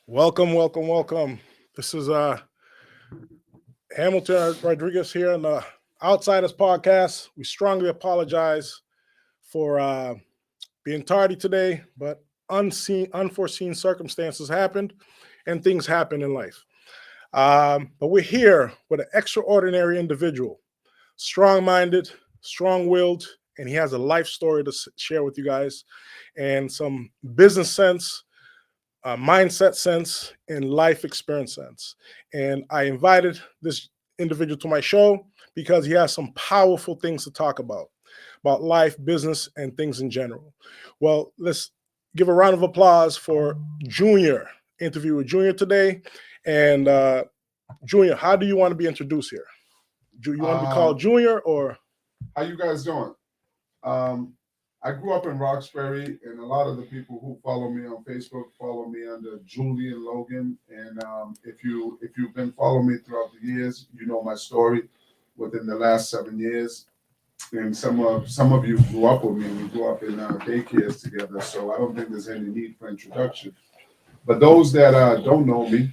Welcome, welcome, welcome. This is Hamilton Rodriguez here on the Outsiders podcast. We strongly apologize for being tardy today, but unforeseen circumstances happened, and things happen in life. But we're here with an extraordinary individual, strong-minded, strong-willed, and he has a life story to share with you guys, and some business sense, mindset sense, and life experience sense. And I invited this individual to my show because he has some powerful things to talk about life, business, and things in general. Well, let's give a round of applause for Junior. Interview with Junior today. And Junior, how do you want to be introduced here? Do you want to be called Junior or? How you guys doing? Um, I grew up in Roxbury, and a lot of the people who follow me on Facebook follow me under Julian Logan. And if you've been following me throughout the years, you know my story within the last 7 years. And some of you grew up with me. We grew up in daycares together, so I don't think there's any need for introduction. But those that don't know me,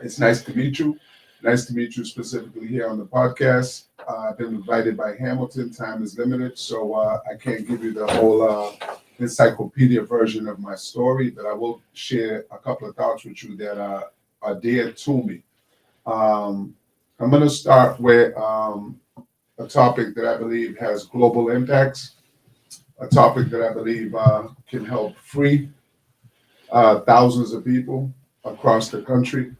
it's nice to meet you. Nice to meet you specifically here on the podcast. I've been invited by Hamilton. Time is limited, so I can't give you the whole encyclopedia version of my story, but I will share a couple of thoughts with you that are dear to me. Um, I'm going to start with a topic that I believe has global impacts, a topic that I believe can help free thousands of people across the country.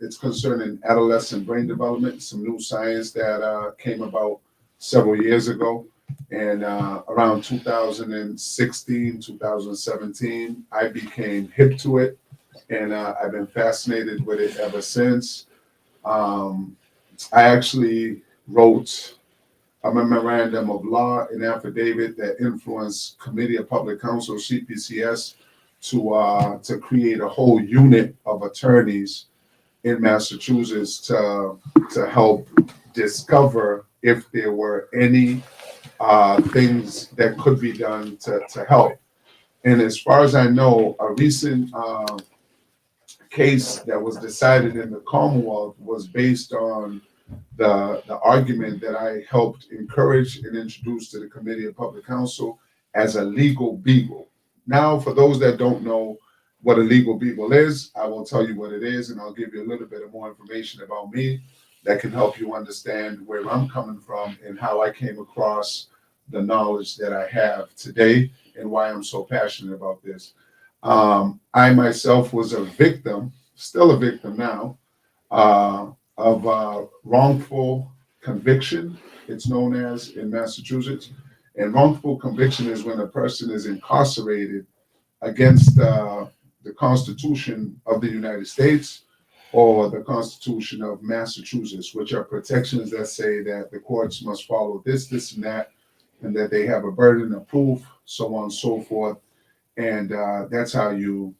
It's concerning adolescent brain development, some new science that came about several years ago. And around 2016, 2017, I became hip to it. And I've been fascinated with it ever since. Um, I actually wrote a memorandum of law, an affidavit that influenced Committee of Public Counsel, CPCS, to create a whole unit of attorneys in Massachusetts to help discover if there were any things that could be done to help. And as far as I know, a recent case that was decided in the Commonwealth was based on the argument that I helped encourage and introduce to the Committee of Public Counsel as a legal beagle. Now, for those that don't know what a legal beagle is, I will tell you what it is, and I'll give you a little bit of more information about me that can help you understand where I'm coming from and how I came across the knowledge that I have today and why I'm so passionate about this. I myself was a victim, still a victim now, of wrongful conviction, it's known as in Massachusetts. And wrongful conviction is when a person is incarcerated against the Constitution of the United States or the Constitution of Massachusetts, which are protections that say that the courts must follow this, and that, and that they have a burden of proof, so on and so forth. And that's how you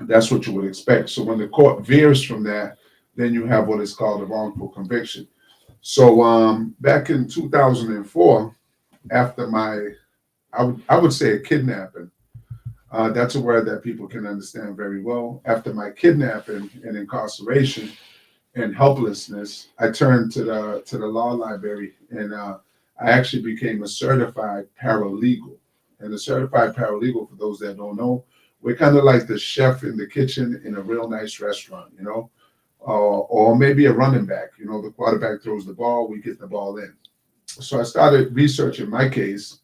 that's what you would expect. So when the court veers from that, then you have what is called a wrongful conviction. So back in 2004, after I would say a kidnapping. That's a word that people can understand very well. After my kidnapping and incarceration and helplessness, I turned to the law library, and I actually became a certified paralegal. And a certified paralegal, for those that don't know, we're kind of like the chef in the kitchen in a real nice restaurant, or maybe a running back. The quarterback throws the ball, we get the ball in. So I started researching my case.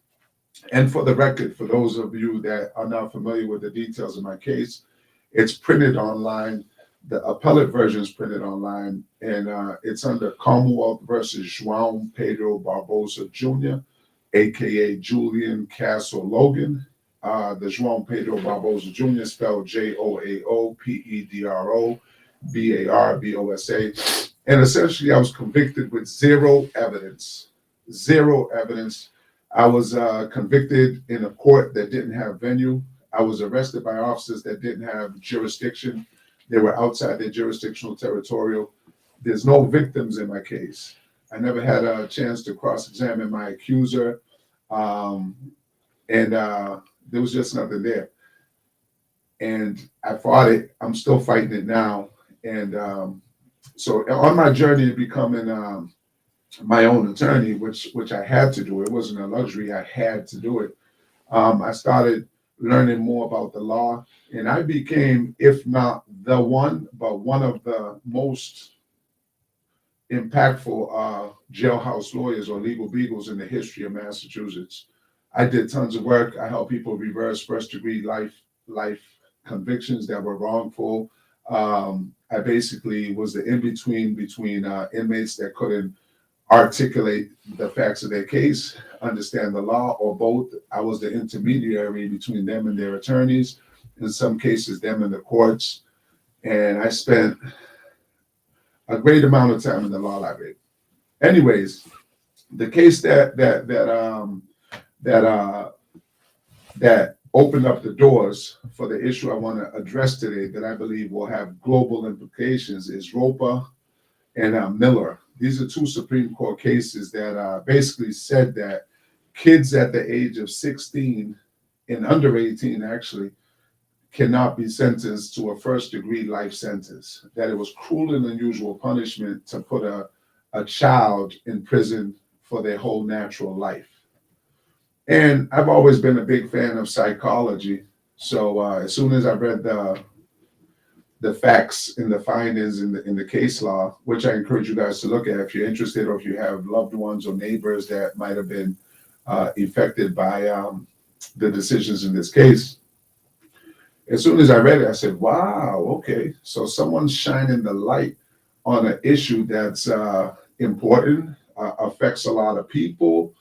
And for the record, for those of you that are not familiar with the details of my case, it's printed online. The appellate version is printed online, and it's under Commonwealth versus João Pedro Barbosa Jr., aka Julian Castle Logan. The João Pedro Barbosa Jr. spelled JOAOPEDROBARBOSA. And essentially, I was convicted with zero evidence. Zero evidence. I was convicted in a court that didn't have venue. I was arrested by officers that didn't have jurisdiction. They were outside their jurisdictional territorial. There's no victims in my case. I never had a chance to cross-examine my accuser, and there was just nothing there. and I fought it. I'm still fighting it now. And so on my journey of becoming my own attorney, which I had to do, it wasn't a luxury. I had to do it. I started learning more about the law, and I became, if not the one, but one of the most impactful jailhouse lawyers or legal beagles in the history of Massachusetts. I did tons of work. I helped people reverse first degree life convictions that were wrongful. I basically was the in between inmates that couldn't articulate the facts of their case, understand the law, or both. I was the intermediary between them and their attorneys. In some cases, them and the courts. And I spent a great amount of time in the law library. Anyways, the case that opened up the doors for the issue I want to address today, that I believe will have global implications, is Roper and Miller. These are two Supreme Court cases that basically said that kids at the age of 16 and under 18 actually cannot be sentenced to a first degree life sentence, that it was cruel and unusual punishment to put a child in prison for their whole natural life. And I've always been a big fan of psychology. So as soon as I read the facts and the findings in the case law, which I encourage you guys to look at if you're interested, or if you have loved ones or neighbors that might have been affected by the decisions in this case. As soon as I read it, I said, wow, okay. So someone's shining the light on an issue that's important, affects a lot of people,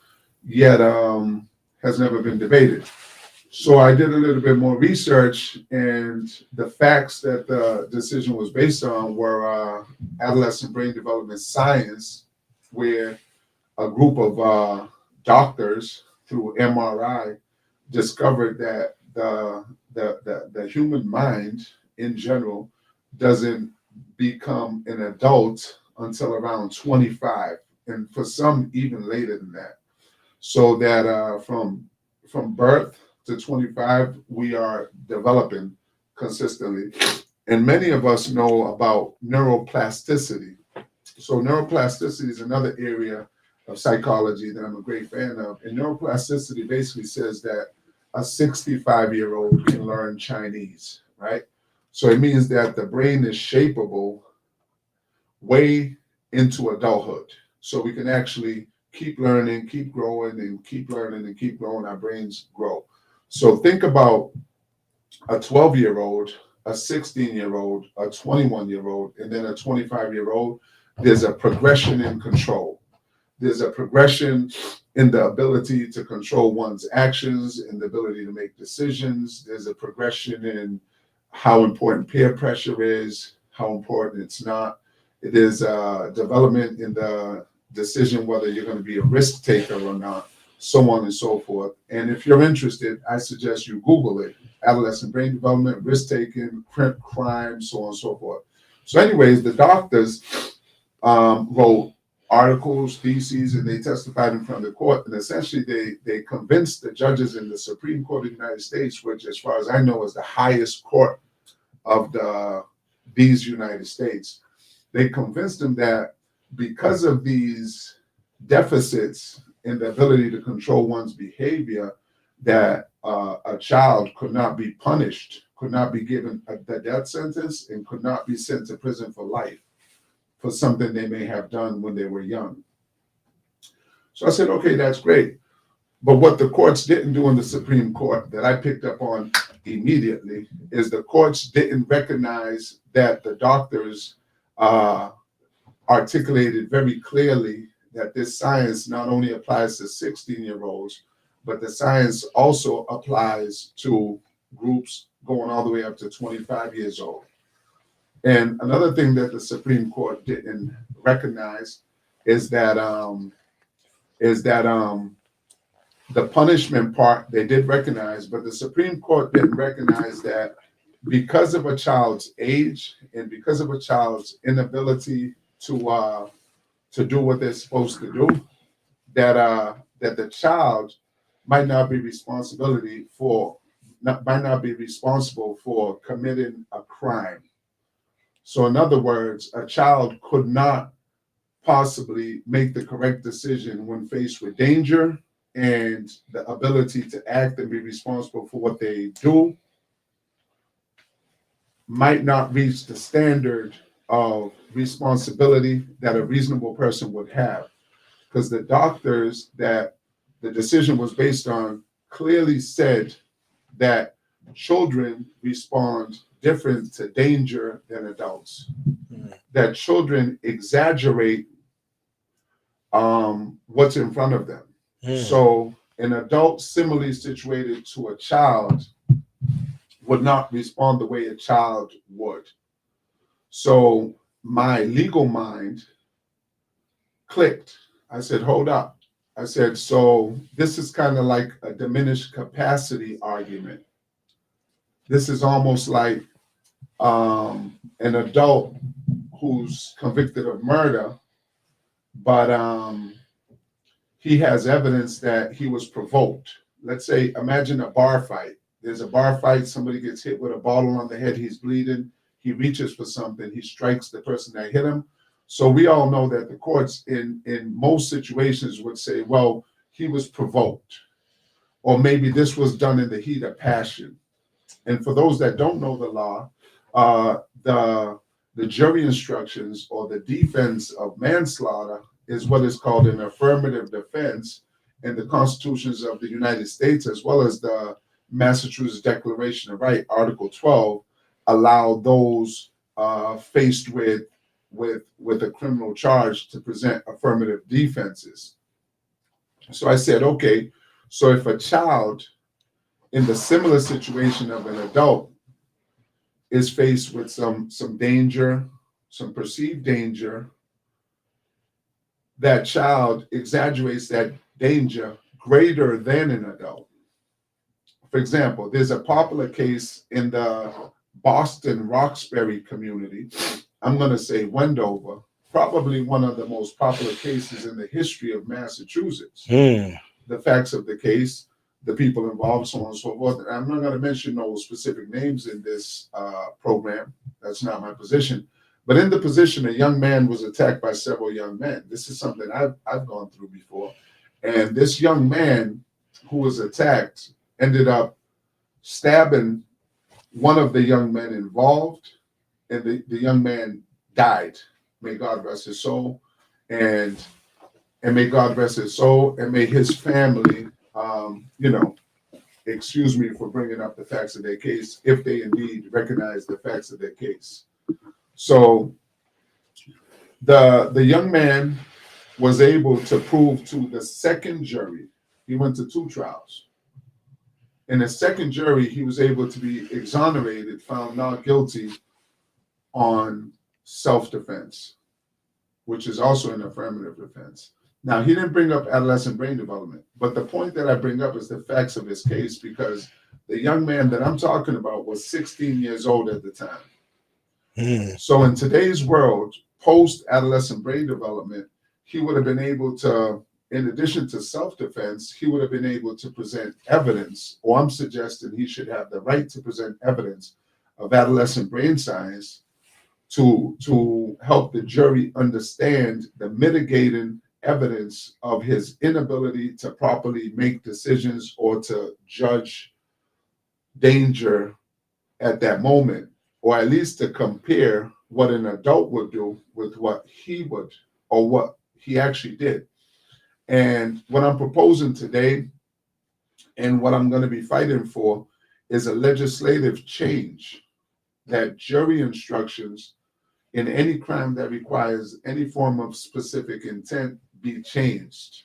yet has never been debated. So I did a little bit more research, and the facts that the decision was based on were adolescent brain development science, where a group of doctors through MRI discovered that the human mind in general doesn't become an adult until around 25, and for some even later than that. So that from birth to 25, we are developing consistently. And many of us know about neuroplasticity. So neuroplasticity is another area of psychology that I'm a great fan of. And neuroplasticity basically says that a 65-year-old can learn Chinese, right? So it means that the brain is shapeable way into adulthood. So we can actually keep learning, keep growing, and keep learning and keep growing. Our brains grow. So think about a 12-year-old, a 16-year-old, a 21-year-old, and then a 25-year-old. There's a progression in control. There's a progression in the ability to control one's actions and the ability to make decisions. There's a progression in how important peer pressure is, how important it's not. There's a development in the decision whether you're going to be a risk taker or not, so on and so forth. And if you're interested, I suggest you Google it: adolescent brain development, risk taking, crime, so on and so forth. So anyways, the doctors wrote articles, theses, and they testified in front of the court. And essentially they convinced the judges in the Supreme Court of the United States, which as far as I know is the highest court of these United States. They convinced them that because of these deficits in the ability to control one's behavior, that a child could not be punished, could not be given the death sentence, and could not be sent to prison for life for something they may have done when they were young. So I said, okay, that's great. But what the courts didn't do in the Supreme Court that I picked up on immediately is the courts didn't recognize that the doctors articulated very clearly that this science not only applies to 16-year-olds, but the science also applies to groups going all the way up to 25 years old. And another thing that the Supreme Court didn't recognize is that the punishment part they did recognize, but the Supreme Court didn't recognize that because of a child's age and because of a child's inability to do what they're supposed to do, that the child might not be responsible might not be responsible for committing a crime. So in other words, a child could not possibly make the correct decision when faced with danger and the ability to act and be responsible for what they do might not reach the standard of responsibility that a reasonable person would have. Because the doctors that the decision was based on clearly said that children respond different to danger than adults. That children exaggerate what's in front of them. So an adult similarly situated to a child would not respond the way a child would. So my legal mind clicked. I said, hold up. I said, so this is kind of like a diminished capacity argument. This is almost like an adult who's convicted of murder, but he has evidence that he was provoked. Let's say, imagine a bar fight. There's a bar fight, somebody gets hit with a bottle on the head, he's bleeding, he reaches for something, he strikes the person that hit him. So we all know that the courts in most situations would say, well, he was provoked, or maybe this was done in the heat of passion. And for those that don't know the law, the jury instructions or the defense of manslaughter is what is called an affirmative defense in the constitutions of the United States, as well as the Massachusetts Declaration of Right, Article 12, allow those faced with a criminal charge to present affirmative defenses. So I said, okay, so if a child in the similar situation of an adult is faced with some danger, some perceived danger, that child exaggerates that danger greater than an adult. For example, there's a popular case in the Boston Roxbury community. I'm going to say Wendover, probably one of the most popular cases in the history of Massachusetts. The facts of the case, the people involved, so on and so forth. And I'm not going to mention no specific names in this program. That's not my position. But in the position, a young man was attacked by several young men. This is something I've gone through before. And this young man who was attacked ended up stabbing one of the young men involved, and the young man died. May God rest his soul, and may God rest his soul, and may his family, excuse me for bringing up the facts of their case, if they indeed recognize the facts of their case. So the young man was able to prove to the second jury, he went to 2 trials. In the second jury, he was able to be exonerated, found not guilty on self-defense, which is also an affirmative defense. Now, he didn't bring up adolescent brain development, but the point that I bring up is the facts of his case, because the young man that I'm talking about was 16 years old at the time. So in today's world, post-adolescent brain development, he would have been able to, in addition to self-defense, he would have been able to present evidence, or I'm suggesting he should have the right to present evidence of adolescent brain science to help the jury understand the mitigating evidence of his inability to properly make decisions or to judge danger at that moment, or at least to compare what an adult would do with what he would, or what he actually did. And what I'm proposing today, and what I'm going to be fighting for, is a legislative change that jury instructions in any crime that requires any form of specific intent be changed.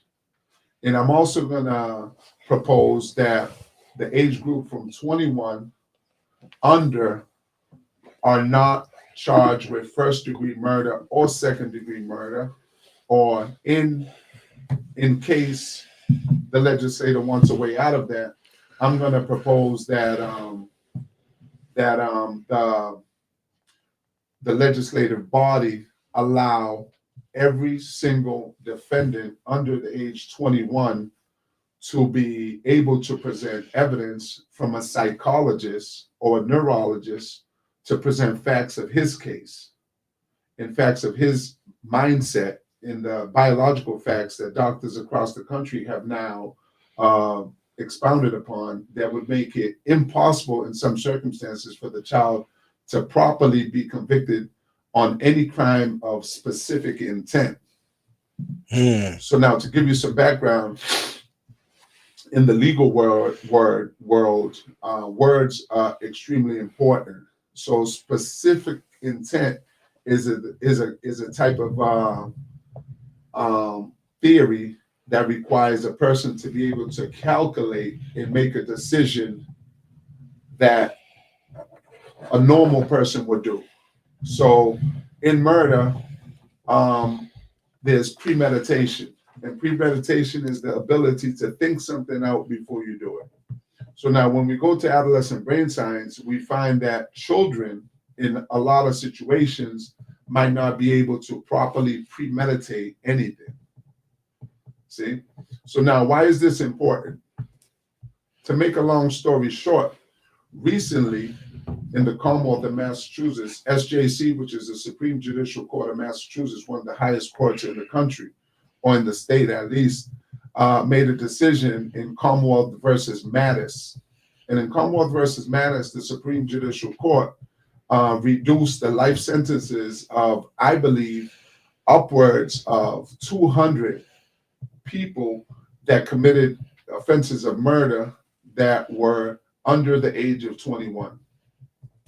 And I'm also going to propose that the age group from 21 under are not charged with first-degree murder or second-degree murder, or in case the legislator wants a way out of that, I'm going to propose that the legislative body allow every single defendant under the age 21 to be able to present evidence from a psychologist or a neurologist to present facts of his case and facts of his mindset and the biological facts that doctors across the country have now expounded upon that would make it impossible in some circumstances for the child to properly be convicted on any crime of specific intent. So now to give you some background, in the legal world, words are extremely important. So specific intent is a type of theory that requires a person to be able to calculate and make a decision that a normal person would do. So in murder, there's premeditation. And premeditation is the ability to think something out before you do it. So now when we go to adolescent brain science, we find that children in a lot of situations might not be able to properly premeditate anything. See? So now why is this important? To make a long story short, recently in the Commonwealth of Massachusetts, SJC, which is the Supreme Judicial Court of Massachusetts, one of the highest courts in the country, or in the state at least, made a decision in Commonwealth versus Mattis. And in Commonwealth versus Mattis, the Supreme Judicial Court reduced the life sentences of, I believe, upwards of 200 people that committed offenses of murder that were under the age of 21.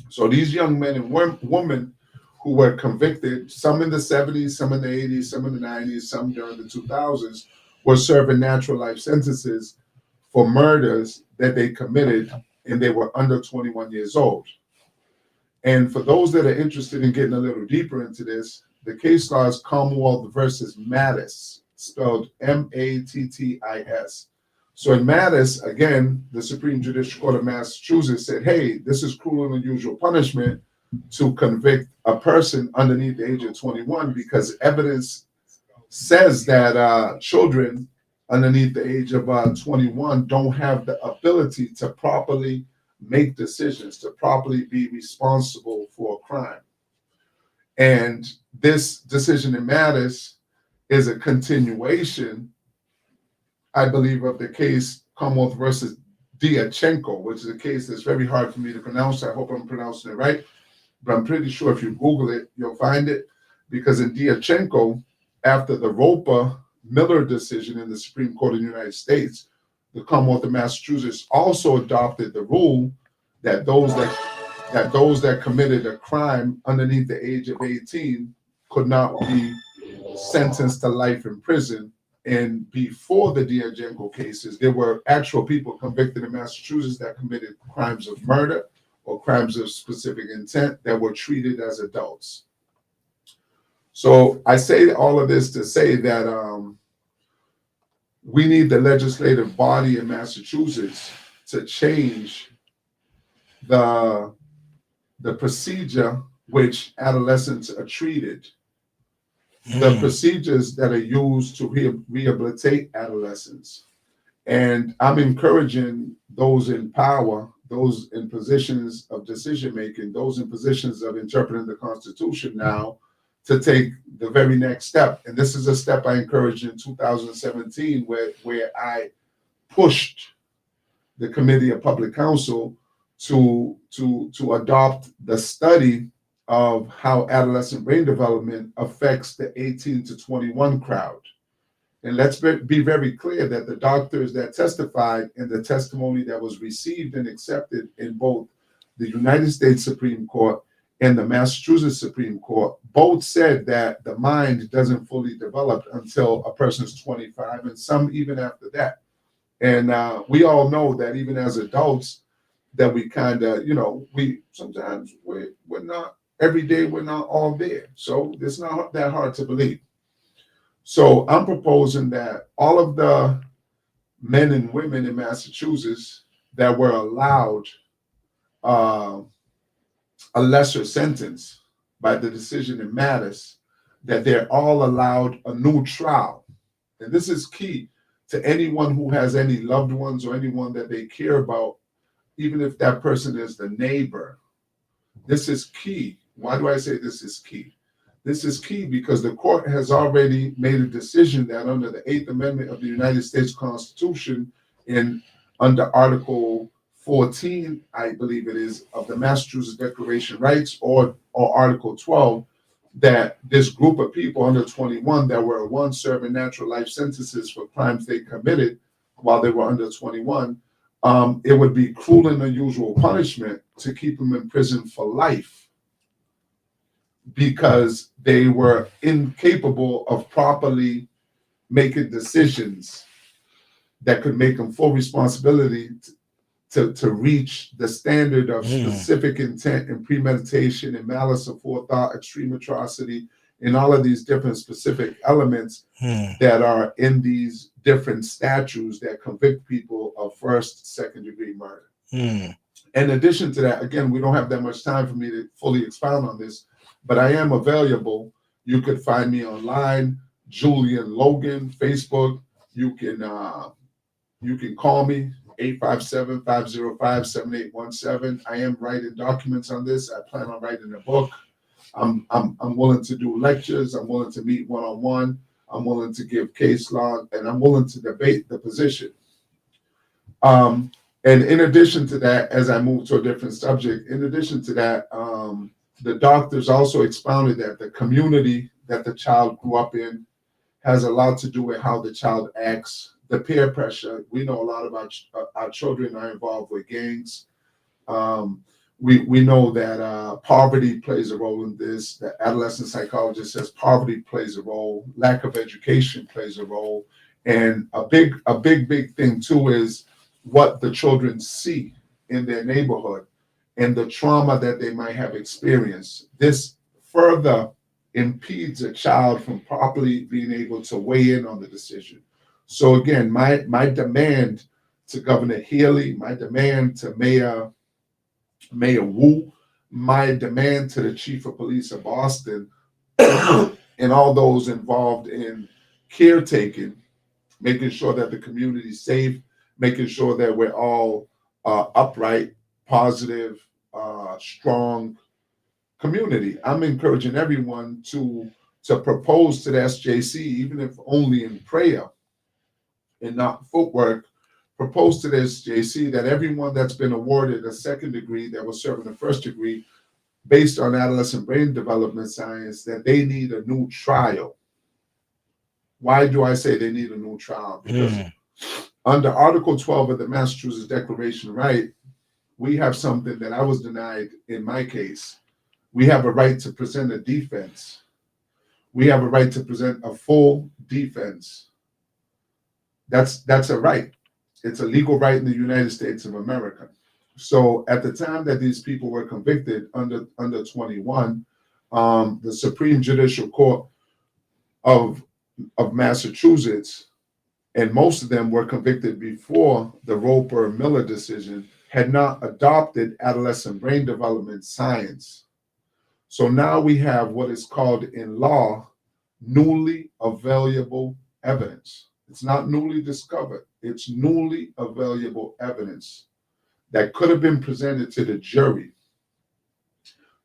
So these young men and women who were convicted, some in the 70s, some in the 80s, some in the 90s, some during the 2000s, were serving natural life sentences for murders that they committed, and they were under 21 years old. And for those that are interested in getting a little deeper into this, the case law is Commonwealth versus Mattis, spelled Mattis. So in Mattis, again, the Supreme Judicial Court of Massachusetts said, hey, this is cruel and unusual punishment to convict a person underneath the age of 21 because evidence says that children underneath the age of 21 don't have the ability to properly make decisions, to properly be responsible for a crime. And this decision in Mattis is a continuation, I believe, of the case Commonwealth versus Diachenko, which is a case that's very hard for me to pronounce. I hope I'm pronouncing it right. But I'm pretty sure if you Google it, you'll find it. Because in Diachenko, after the Roper-Miller decision in the Supreme Court of the United States, the Commonwealth of Massachusetts also adopted the rule that those that committed a crime underneath the age of 18 could not be sentenced to life in prison. And before the Diachenko cases, there were actual people convicted in Massachusetts that committed crimes of murder or crimes of specific intent that were treated as adults. So I say all of this to say that we need the legislative body in Massachusetts to change the procedure which adolescents are treated, the procedures that are used to rehabilitate adolescents. And I'm encouraging those in power, those in positions of decision-making, those in positions of interpreting the Constitution now to take the very next step. And this is a step I encouraged in 2017 where I pushed the Committee of Public Counsel to adopt the study of how adolescent brain development affects the 18 to 21 crowd. And let's be very clear that the doctors that testified in the testimony that was received and accepted in both the United States Supreme Court and the Massachusetts Supreme Court both said that the mind doesn't fully develop until a person's 25, and some even after that. And we all know that even as adults, that we kind of, we sometimes we're not, every day we're not all there. So it's not that hard to believe. So I'm proposing that all of the men and women in Massachusetts that were allowed a lesser sentence by the decision in Mattis, that they're all allowed a new trial. And this is key to anyone who has any loved ones or anyone that they care about, even if that person is the neighbor. This is key. Why do I say this is key? This is key because the court has already made a decision that under the 8th Amendment of the United States Constitution, under Article 14, I believe it is, of the Massachusetts Declaration of Rights, or Article 12, that this group of people under 21 that were once serving natural life sentences for crimes they committed while they were under 21, it would be cruel and unusual punishment to keep them in prison for life, because they were incapable of properly making decisions that could make them full responsibility to reach the standard of specific intent and premeditation and malice aforethought, extreme atrocity, and all of these different specific elements that are in these different statutes that convict people of first, second degree murder. In addition to that, again, we don't have that much time for me to fully expound on this, but I am available. You could find me online, Julian Logan, Facebook. You can call me, 857-505-7817. I am writing documents on this. I plan on writing a book. I'm willing to do lectures. I'm willing to meet one-on-one. I'm willing to give case law, and I'm willing to debate the position. And in addition to that, as I move to a different subject, in addition to that, the doctors also expounded that the community that the child grew up in has a lot to do with how the child acts, the peer pressure. We know a lot about our children are involved with gangs. We know that poverty plays a role in this. The adolescent psychologist says poverty plays a role, lack of education plays a role, and a big thing too is what the children see in their neighborhood and the trauma that they might have experienced. This further impedes a child from properly being able to weigh in on the decision. So again, my demand to Governor Healy, my demand to Mayor Wu, my demand to the Chief of Police of Boston, and all those involved in caretaking, making sure that the community is safe, making sure that we're all upright, positive, strong community. I'm encouraging everyone to propose to the SJC, even if only in prayer and not footwork, propose to the SJC that everyone that's been awarded a second degree that was serving a first degree based on adolescent brain development science, that they need a new trial. Why do I say they need a new trial? Because under Article 12 of the Massachusetts Declaration of Rights, we have something that I was denied in my case. We have a right to present a defense. We have a right to present a full defense. That's a right. It's a legal right in the United States of America. So at the time that these people were convicted under 21, the Supreme Judicial Court of Massachusetts, and most of them were convicted before the Roper-Miller decision, had not adopted adolescent brain development science. So now we have what is called in law newly available evidence. It's not newly discovered. It's newly available evidence that could have been presented to the jury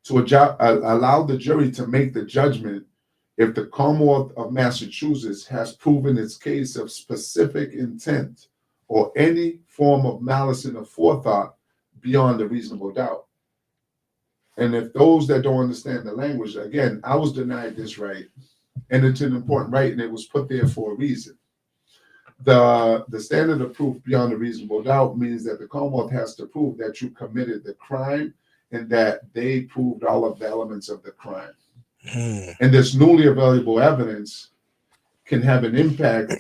to allow the jury to make the judgment if the Commonwealth of Massachusetts has proven its case of specific intent or any form of malice and aforethought beyond a reasonable doubt. And if those that don't understand the language, again, I was denied this right, and it's an important right, and it was put there for a reason. The standard of proof beyond a reasonable doubt means that the Commonwealth has to prove that you committed the crime and that they proved all of the elements of the crime. And this newly available evidence can have an impact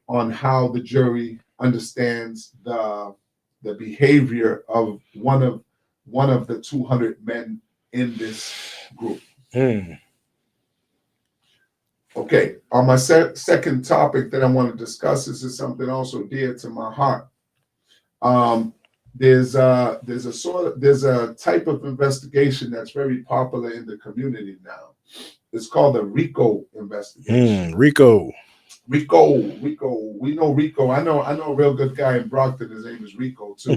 on how the jury understands the behavior of one of the 200 men in this group. Okay, on my second topic that I want to discuss, this is something also dear to my heart. There's a type of investigation that's very popular in the community now. It's called the RICO investigation. RICO. Rico. We know Rico. I know a real good guy in Brockton. His name is Rico too.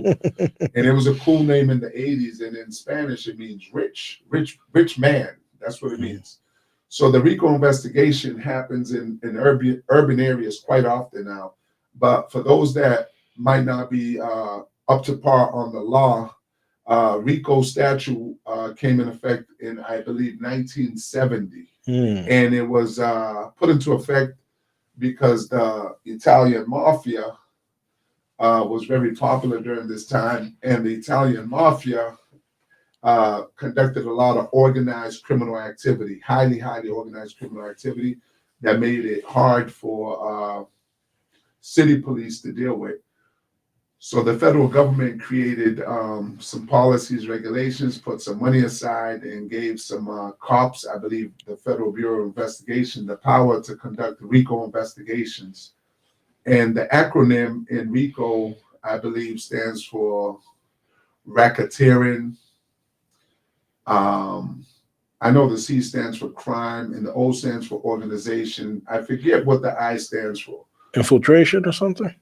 And it was a cool name in the 80s. And in Spanish, it means rich man. That's what it means. So the RICO investigation happens in urban areas quite often now. But for those that might not be up to par on the law, RICO statute came in effect in, I believe, 1970. And it was put into effect because the Italian mafia was very popular during this time, and the Italian mafia conducted a lot of organized criminal activity, highly organized criminal activity that made it hard for city police to deal with. So the federal government created some policies, regulations, put some money aside, and gave some cops, I believe the Federal Bureau of Investigation, the power to conduct RICO investigations. And the acronym in RICO, I believe, stands for racketeering. I know the C stands for crime and the O stands for organization. I forget what the I stands for. Infiltration or something?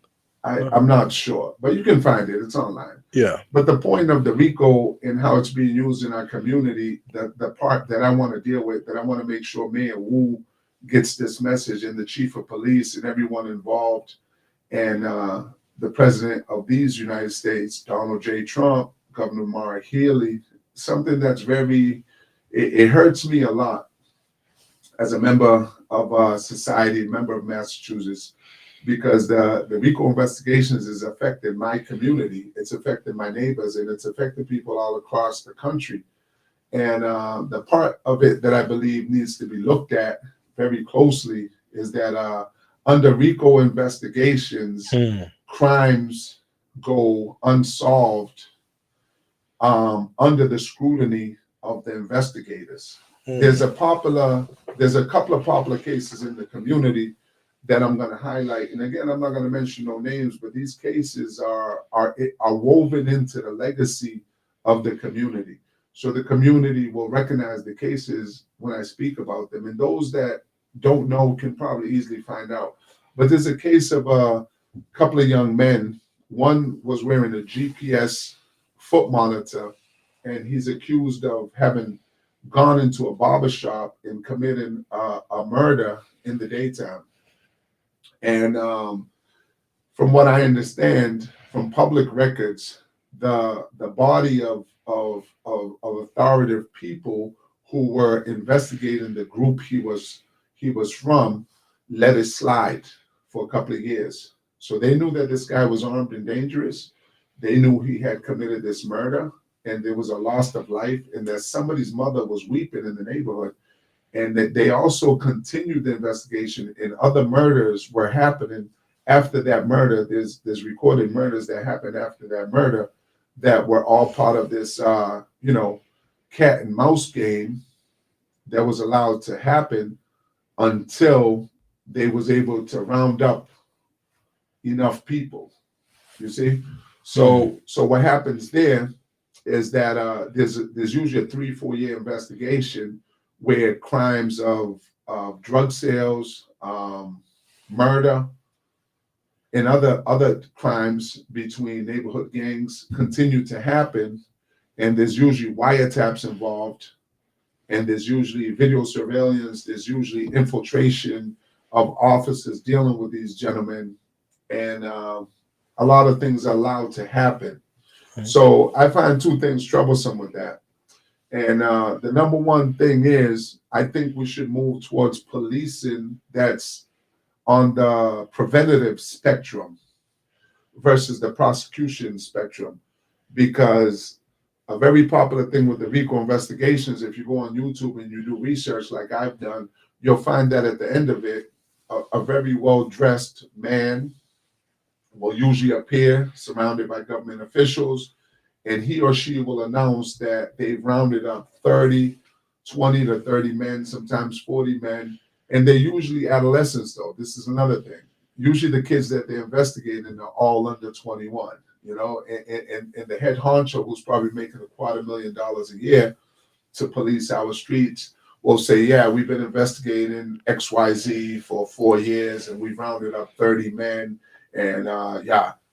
I'm not sure, but you can find it. It's online. Yeah. But the point of the RICO and how it's being used in our community, the part that I want to deal with, that I want to make sure Mayor Wu gets this message, and the chief of police and everyone involved, and the president of these United States, Donald J. Trump, Governor Maura Healey, something that's it hurts me a lot as a member of society, member of Massachusetts, because the RICO investigations is affecting my community, it's affecting my neighbors, and it's affecting people all across the country. And the part of it that I believe needs to be looked at very closely is that under RICO investigations, crimes go unsolved under the scrutiny of the investigators. There's a couple of popular cases in the community that I'm going to highlight. And again, I'm not going to mention no names, but these cases are woven into the legacy of the community. So the community will recognize the cases when I speak about them. And those that don't know can probably easily find out. But there's a case of a couple of young men. One was wearing a GPS foot monitor, and he's accused of having gone into a barbershop and committing a murder in the daytime. And from what I understand from public records, the body of authoritative people who were investigating the group he was from let it slide for a couple of years. So they knew that this guy was armed and dangerous. They knew he had committed this murder, and there was a loss of life, and that somebody's mother was weeping in the neighborhood. And that they also continued the investigation, and other murders were happening after that murder. There's recorded murders that happened after that murder that were all part of this, cat and mouse game that was allowed to happen until they was able to round up enough people. You see, so what happens there is that there's usually a 3-4 year investigation where crimes of drug sales, murder, and other crimes between neighborhood gangs continue to happen, and there's usually wiretaps involved, and there's usually video surveillance, there's usually infiltration of officers dealing with these gentlemen, and a lot of things are allowed to happen. So I find two things troublesome with that. And the number one thing is, I think we should move towards policing that's on the preventative spectrum versus the prosecution spectrum. Because a very popular thing with the RICO investigations, if you go on YouTube and you do research like I've done, you'll find that at the end of it, a very well-dressed man will usually appear surrounded by government officials, and he or she will announce that they've rounded up 20 to 30 men, sometimes 40 men, and they're usually adolescents, though. This is another thing. Usually the kids that they're investigating are all under 21, and the head honcho, who's probably making $250,000 a year to police our streets, will say, yeah, we've been investigating XYZ for 4 years and we've rounded up 30 men. And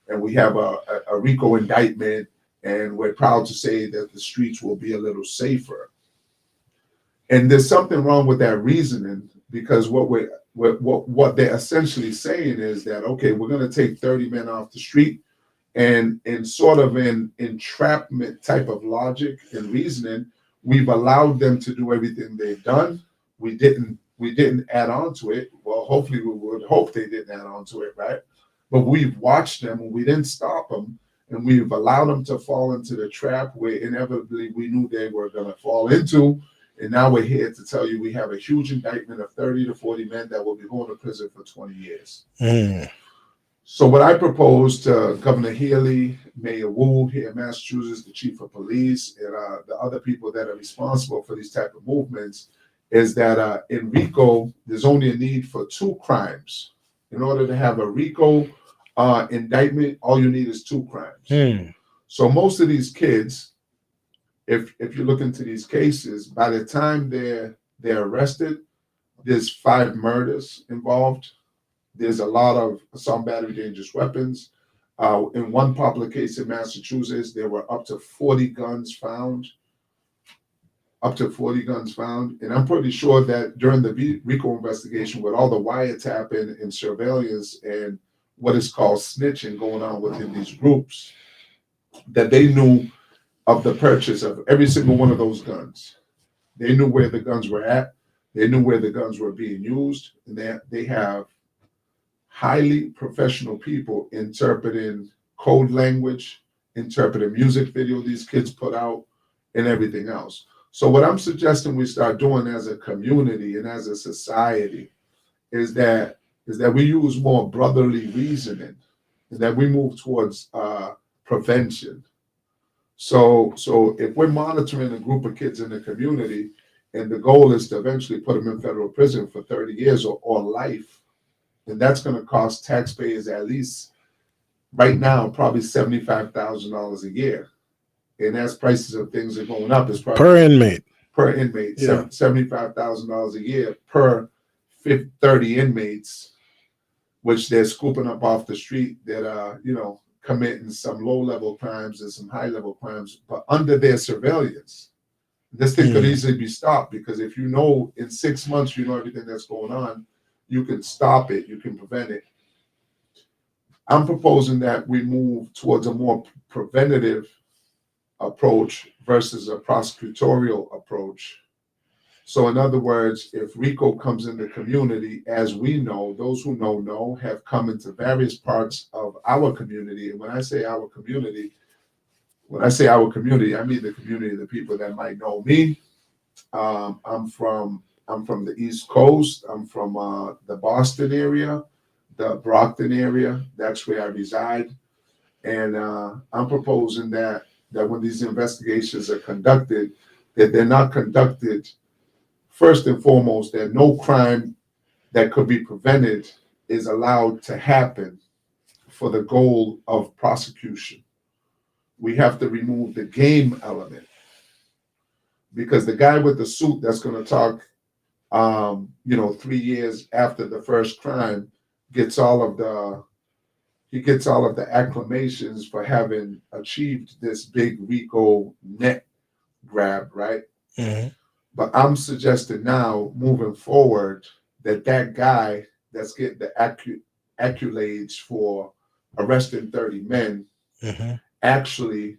and we have a RICO indictment. And we're proud to say that the streets will be a little safer. And there's something wrong with that reasoning, because what they're essentially saying is that, okay, we're going to take 30 men off the street, and in sort of an entrapment type of logic and reasoning, we've allowed them to do everything they've done. We didn't add on to it. Well, hopefully we would hope they didn't add on to it, right? But we've watched them and we didn't stop them, and we've allowed them to fall into the trap where inevitably we knew they were going to fall into. And now we're here to tell you we have a huge indictment of 30 to 40 men that will be going to prison for 20 years. So what I propose to Governor Healy, Mayor Wu here in Massachusetts, the chief of police, and the other people that are responsible for these type of movements is that in RICO, there's only a need for 2 crimes. In order to have a RICO indictment, all you need is 2 crimes. So most of these kids, if you look into these cases, by the time they're arrested, there's 5 murders involved. There's a lot of assault, battery, dangerous weapons. In one popular case in Massachusetts, there were up to 40 guns found. And I'm pretty sure that during the RICO investigation, with all the wiretapping and surveillance and what is called snitching going on within these groups, that they knew of the purchase of every single one of those guns. They knew where the guns were at. They knew where the guns were being used. And they have highly professional people interpreting code language, interpreting music video these kids put out, and everything else. So what I'm suggesting we start doing as a community and as a society is that we use more brotherly reasoning, and that we move towards prevention. So if we're monitoring a group of kids in the community, and the goal is to eventually put them in federal prison for 30 years or life, then that's going to cost taxpayers at least right now probably $75,000 a year. And as prices of things are going up, it's probably per inmate, yeah. $75,000 a year per 30 inmates, which they're scooping up off the street that are, committing some low-level crimes and some high-level crimes, but under their surveillance. This thing could easily be stopped, because if you know in 6 months, you know everything that's going on, you can stop it, you can prevent it. I'm proposing that we move towards a more preventative approach versus a prosecutorial approach. So in other words, if RICO comes in the community, as we know, those who know, have come into various parts of our community. And when I say our community, I mean the community of the people that might know me. I'm from the East Coast. I'm from the Boston area, the Brockton area. That's where I reside. And I'm proposing that when these investigations are conducted, that they're not conducted, first and foremost, that no crime that could be prevented is allowed to happen for the goal of prosecution. We have to remove the game element, because the guy with the suit that's going to talk, 3 years after the first crime gets all of the acclamations for having achieved this big RICO net grab, right? But I'm suggesting now, moving forward, that guy that's getting the accolades for arresting 30 men actually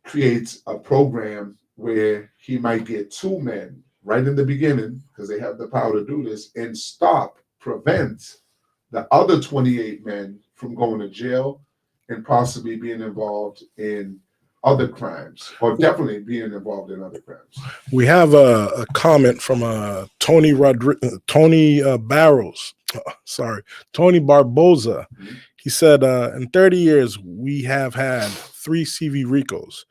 creates a program where he might get 2 men right in the beginning, because they have the power to do this, and prevent the other 28 men from going to jail and possibly being involved in other crimes, or definitely being involved in other crimes. We have a comment from Tony Barboza. He said, in 30 years, we have had 3 CV RICOs.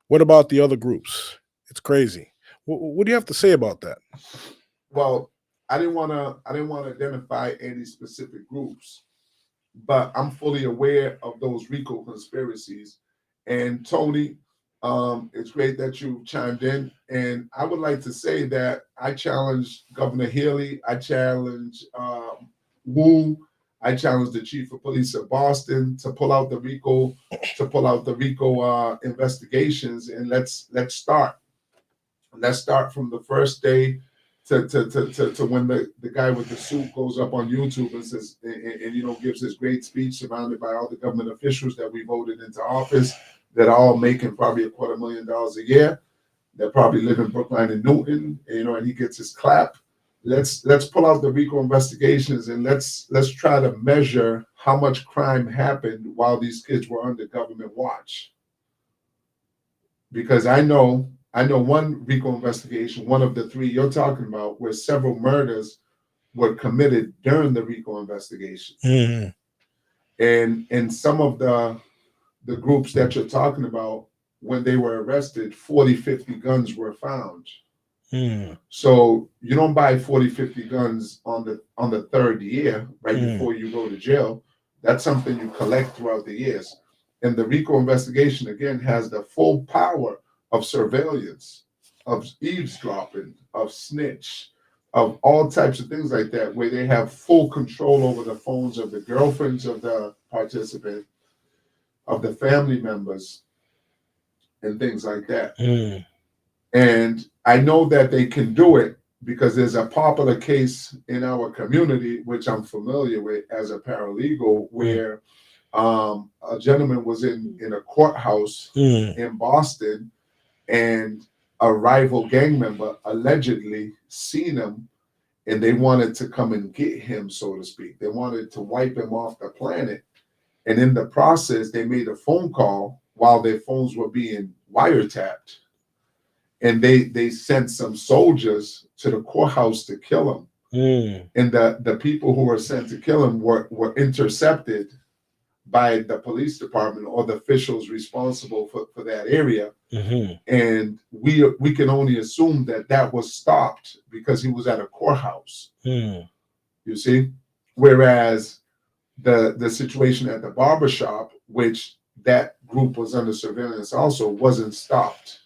What about the other groups? It's crazy. What do you have to say about that? Well, I didn't want to identify any specific groups, but I'm fully aware of those RICO conspiracies. And Tony, It's great that you chimed in, and I would like to say that I challenge Governor Healy, I challenge Wu, I challenge the Chief of Police of Boston to pull out the RICO investigations, and let's start. Let's start from the first day to when the guy with the suit goes up on YouTube and says and gives his great speech surrounded by all the government officials that we voted into office that are all making probably $250,000 a year. They're probably live in Brookline and Newton, and he gets his clap. Let's pull out the RICO investigations and let's try to measure how much crime happened while these kids were under government watch. Because I know one RICO investigation, one of the three you're talking about, where several murders were committed during the RICO investigation. Mm-hmm. And some of the groups that you're talking about, when they were arrested, 40, 50 guns were found. Mm. So you don't buy 40, 50 guns on the third year, right before you go to jail. That's something you collect throughout the years. And the RICO investigation, again, has the full power of surveillance, of eavesdropping, of snitch, of all types of things like that, where they have full control over the phones of the girlfriends of the participant, of the family members, and things like that. Mm. And I know that they can do it because there's a popular case in our community, which I'm familiar with as a paralegal, where a gentleman was in a courthouse in Boston, and a rival gang member allegedly seen him, and they wanted to come and get him, so to speak. They wanted to wipe him off the planet. And in the process, they made a phone call while their phones were being wiretapped. And they sent some soldiers to the courthouse to kill him. Mm. And the people who were sent to kill him were intercepted by the police department or the officials responsible for that area. Mm-hmm. And we can only assume that was stopped because he was at a courthouse. Mm. You see? Whereas the situation at the barbershop, which that group was under surveillance also, wasn't stopped.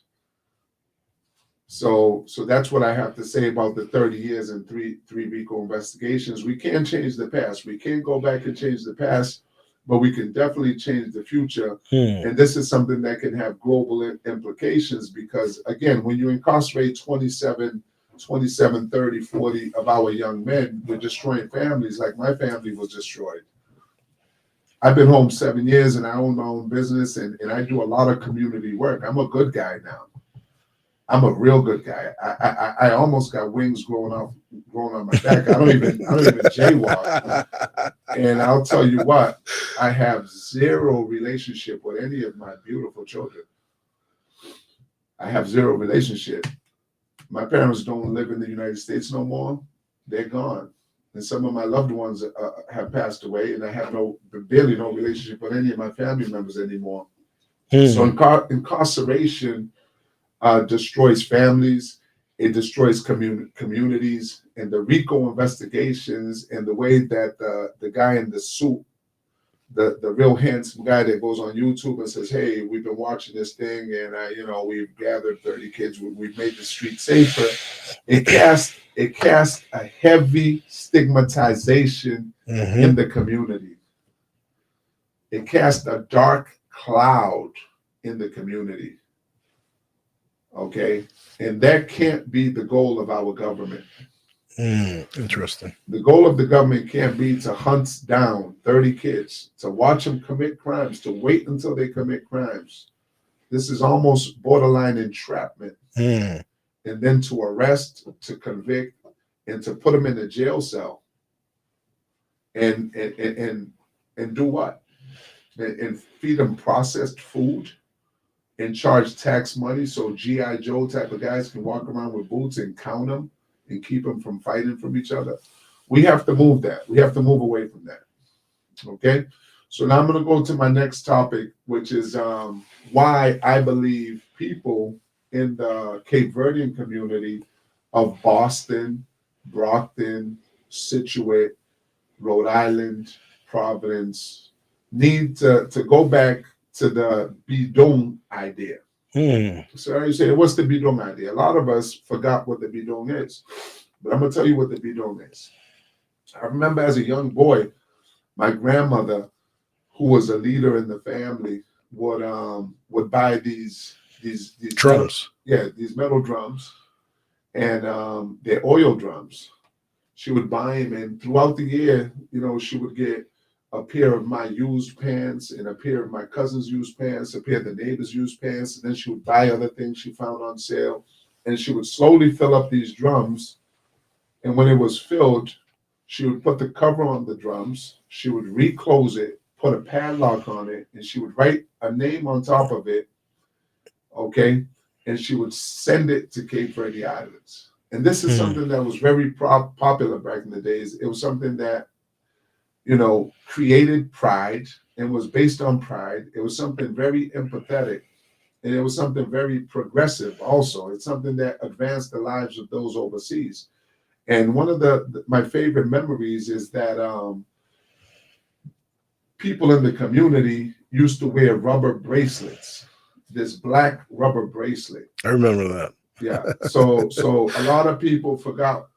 So that's what I have to say about the 30 years and three RICO investigations. We can't change the past. We can't go back and change the past, but we can definitely change the future. Mm. And this is something that can have global implications because, again, when you incarcerate 27, 30, 40 of our young men, we're destroying families like my family was destroyed. I've been home 7 years and I own my own business and I do a lot of community work. I'm a good guy now. I'm a real good guy. I almost got wings growing on my back. I don't even jaywalk. And I'll tell you what, I have zero relationship with any of my beautiful children. I have zero relationship. My parents don't live in the United States no more. They're gone. And some of my loved ones have passed away, and I have barely no relationship with any of my family members anymore. So incarceration destroys families, it destroys communities, and the RICO investigations and the way that the guy in the suit, the real handsome guy that goes on YouTube and says, "Hey, we've been watching this thing, and we've gathered 30 kids, we've made the street safer." It casts a heavy stigmatization in the community. It casts a dark cloud in the community. Okay, and that can't be the goal of our government. Interesting. The goal of the government can't be to hunt down 30 kids, to watch them commit crimes, to wait until they commit crimes. This is almost borderline entrapment. And then to arrest, to convict, and to put them in a jail cell. And do what? And feed them processed food and charge tax money so G.I. Joe type of guys can walk around with boots and count them and keep them from fighting from each other. We have to move that. We have to move away from that. Okay? So now I'm going to go to my next topic, which is why I believe people in the Cape Verdean community of Boston, Brockton, Scituate, Rhode Island, Providence, need to go back to the Bidung idea. So you say, what's the bidong idea? A lot of us forgot what the bidong is. But I'm going to tell you what the bidong is. I remember as a young boy, my grandmother, who was a leader in the family, would buy these Drums. these metal drums, and they're oil drums. She would buy them, and throughout the year, she would get a pair of my used pants and a pair of my cousin's used pants, a pair of the neighbor's used pants, and then she would buy other things she found on sale, and she would slowly fill up these drums. And when it was filled, she would put the cover on the drums. She would reclose it, put a padlock on it, and she would write a name on top of it. Okay, and she would send it to Cape Verde Islands. And this is something that was very popular back in the days. It was something that, created pride and was based on pride. It was something very empathetic, and it was something very progressive also. It's something that advanced the lives of those overseas. And one of my favorite memories is that people in the community used to wear rubber bracelets, this black rubber bracelet. I remember that. Yeah. So a lot of people forgot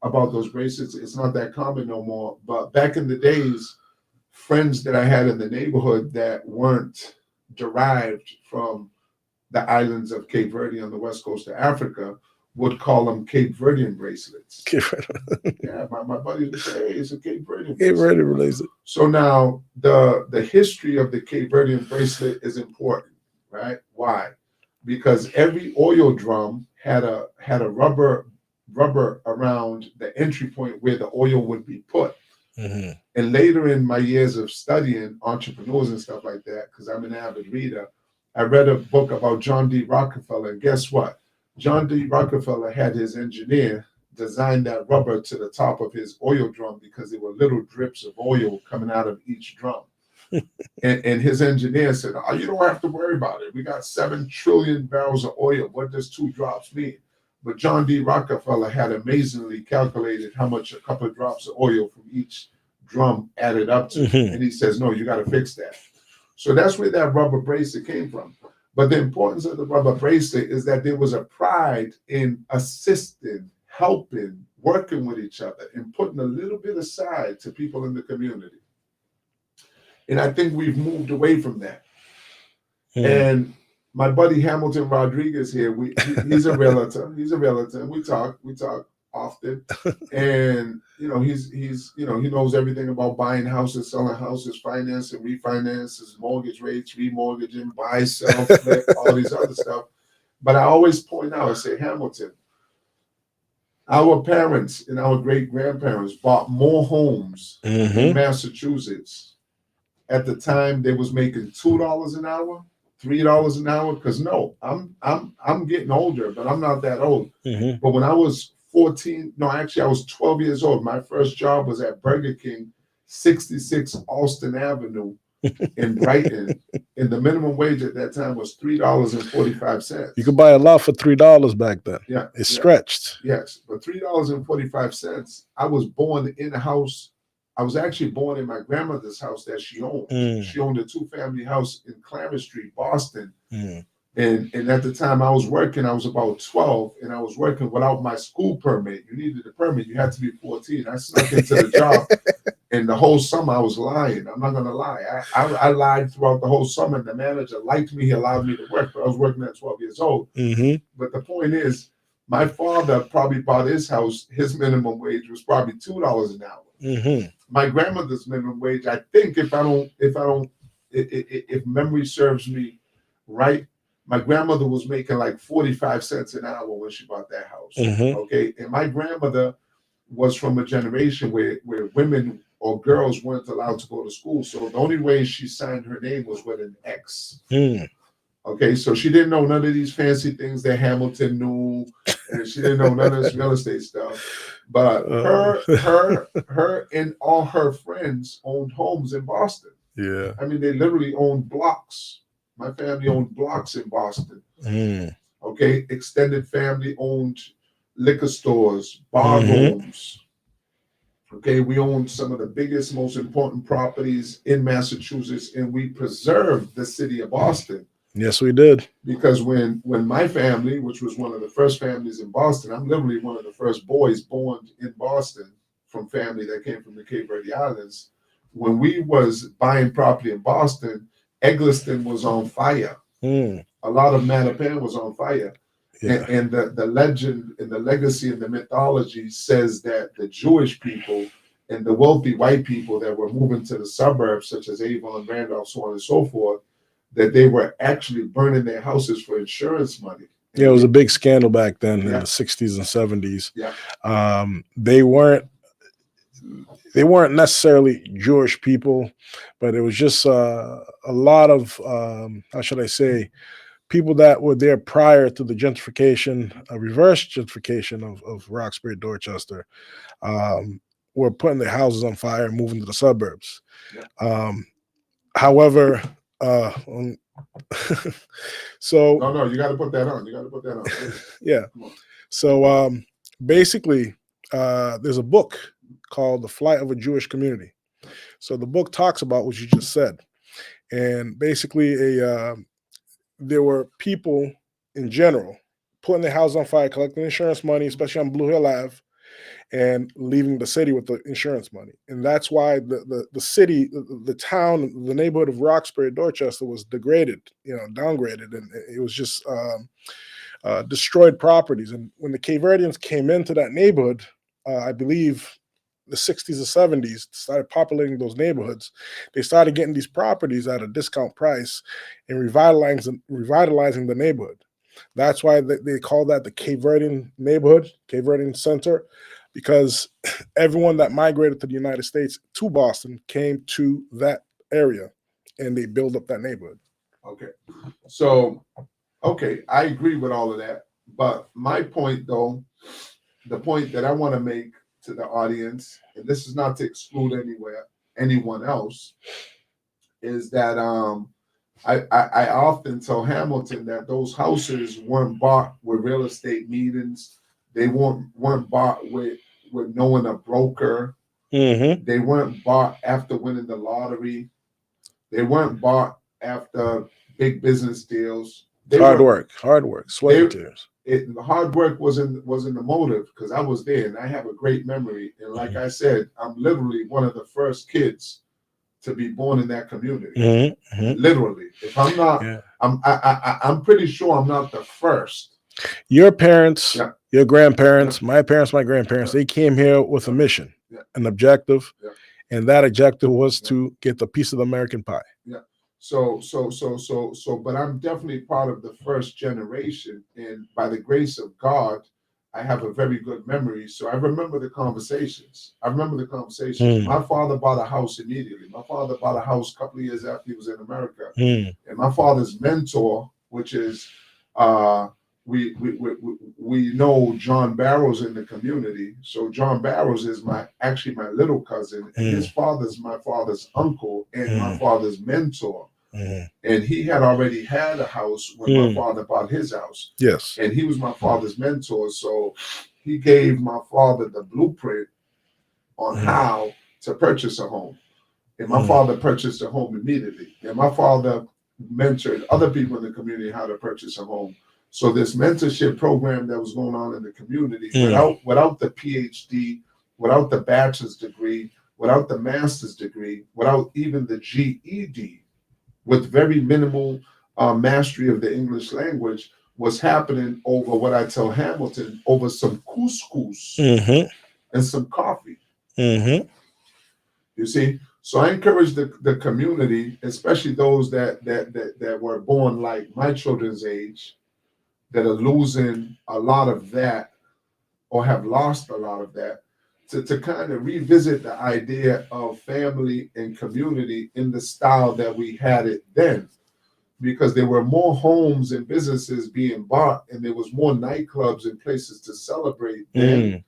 about those bracelets. It's not that common no more. But back in the days, friends that I had in the neighborhood that weren't derived from the islands of Cape Verde on the west coast of Africa would call them Cape Verdean bracelets. Yeah, my buddies would say, hey, it's a Cape Verdean bracelet. Cape Verde bracelet. So now the history of the Cape Verdean bracelet is important, right? Why? Because every oil drum had a rubber around the entry point where the oil would be put. And later in my years of studying entrepreneurs and stuff like that, because I'm an avid reader, I read a book about John D. Rockefeller. And guess what? John D. Rockefeller had his engineer design that rubber to the top of his oil drum because there were little drips of oil coming out of each drum. And his engineer said, oh, you don't have to worry about it. We got 7 trillion barrels of oil. What does 2 drops mean? But John D. Rockefeller had amazingly calculated how much a couple of drops of oil from each drum added up to. And he says, no, you got to fix that. So that's where that rubber bracelet came from. But the importance of the rubber bracelet is that there was a pride in assisting, helping, working with each other, and putting a little bit aside to people in the community. And I think we've moved away from that. And my buddy Hamilton Rodriguez here, he's a realtor. He's a realtor, and we talk often. And he knows everything about buying houses, selling houses, financing, refinances, mortgage rates, remortgaging, buy, sell, flip, all these other stuff. But I always point out, I say, Hamilton, our parents and our great grandparents bought more homes in Massachusetts at the time they was making $2 an hour, $3 an hour. Because no, I'm getting older, but I'm not that old. But when I was 14, no, actually I was 12 years old. My first job was at Burger King, 66 Alston Avenue in Brighton. And the minimum wage at that time was $3.45. You could buy a lot for $3 back then. Yeah. It stretched. Yes, but $3.45. I was born in a house. I was actually born in my grandmother's house that she owned. She owned a 2-family house in Clarence Street, Boston. And at the time I was working, I was about 12, and I was working without my school permit. You needed a permit. You had to be 14. I snuck into the job, and the whole summer I was lying. I'm not going to lie. I lied throughout the whole summer. The manager liked me. He allowed me to work, but I was working at 12 years old. But the point is, my father probably bought his house. His minimum wage was probably $2 an hour. My grandmother's minimum wage, I think, if memory serves me right, my grandmother was making like 45 cents an hour when she bought that house. Okay. And my grandmother was from a generation where women or girls weren't allowed to go to school. So the only way she signed her name was with an X. Okay. So she didn't know none of these fancy things that Hamilton knew. And she didn't know none of this real estate stuff. But her and all her friends owned homes in Boston. Yeah. I mean, they literally owned blocks. My family owned blocks in Boston. Okay. Extended family owned liquor stores, bar rooms. Okay. We owned some of the biggest, most important properties in Massachusetts, and we preserved the city of Boston. Yes, we did. Because when my family, which was one of the first families in Boston, I'm literally one of the first boys born in Boston from family that came from the Cape Verde Islands. When we was buying property in Boston, Eggleston was on fire. Mm, A lot of Mattapan was on fire. yeah. And the legend and the legacy and the mythology says that the Jewish people and the wealthy white people that were moving to the suburbs, such as Avon, Randolph, so on and so forth, that they were actually burning their houses for insurance money. Yeah, it was a big scandal back then in Yeah. the 60s and 70s. Yeah. They weren't necessarily Jewish people, but it was just a lot of how should I say, people that were there prior to the gentrification, reverse gentrification of Roxbury, Dorchester, were putting their houses on fire and moving to the suburbs. Yeah. However, so No, you got to put that on. You got to put that on. yeah. Come on. So basically, there's a book called The Flight of a Jewish Community. So the book talks about what you just said, and basically, there were people in general putting their house on fire, collecting insurance money, especially on Blue Hill Ave, and leaving the city with the insurance money. And that's why the city, the town, the neighborhood of Roxbury, Dorchester was degraded, downgraded, and it was just destroyed properties. And when the Cape Verdeans came into that neighborhood, I believe the 60s or 70s, started populating those neighborhoods, they started getting these properties at a discount price and revitalizing the neighborhood. That's why they call that the Cape Verdean neighborhood, Cape Verdean Center, because everyone that migrated to the United States to Boston came to that area and they built up that neighborhood. Okay. So, okay, I agree with all of that. But my point, though, the point that I want to make to the audience, and this is not to exclude anyone else, is that I often tell Hamilton that those houses weren't bought with real estate meetings. They weren't bought with knowing a broker. Mm-hmm. They weren't bought after winning the lottery. They weren't bought after big business deals. Hard work, sweat and tears. The hard work wasn't the motive, because I was there and I have a great memory. And like I said, I'm literally one of the first kids to be born in that community. Mm-hmm. Mm-hmm. Literally, if I'm not, Yeah. I'm pretty sure I'm not the first. Your parents, Yeah. your grandparents, Yeah. my parents, my grandparents, Yeah. they came here with a mission, Yeah. an objective, Yeah. and that objective was to get the piece of the American pie. Yeah. So, but I'm definitely part of the first generation, and by the grace of God, I have a very good memory. So I remember the conversations. My father bought a house immediately. My father bought a house a couple of years after he was in America. And my father's mentor, which is we know John Barrows in the community. So John Barrows is actually my little cousin, and his father's my father's uncle and my father's mentor. And he had already had a house when my father bought his house. Yes. And he was my father's mentor. So he gave my father the blueprint on how to purchase a home. And my father purchased a home immediately. And my father mentored other people in the community how to purchase a home. So this mentorship program that was going on in the community, without the PhD, without the bachelor's degree, without the master's degree, without even the GED, with very minimal mastery of the English language, was happening over what I tell Hamilton, over some couscous and some coffee. You see? So I encourage the community, especially those that were born like my children's age, that are losing a lot of that or have lost a lot of that, to kind of revisit the idea of family and community in the style that we had it then. Because there were more homes and businesses being bought, and there was more nightclubs and places to celebrate then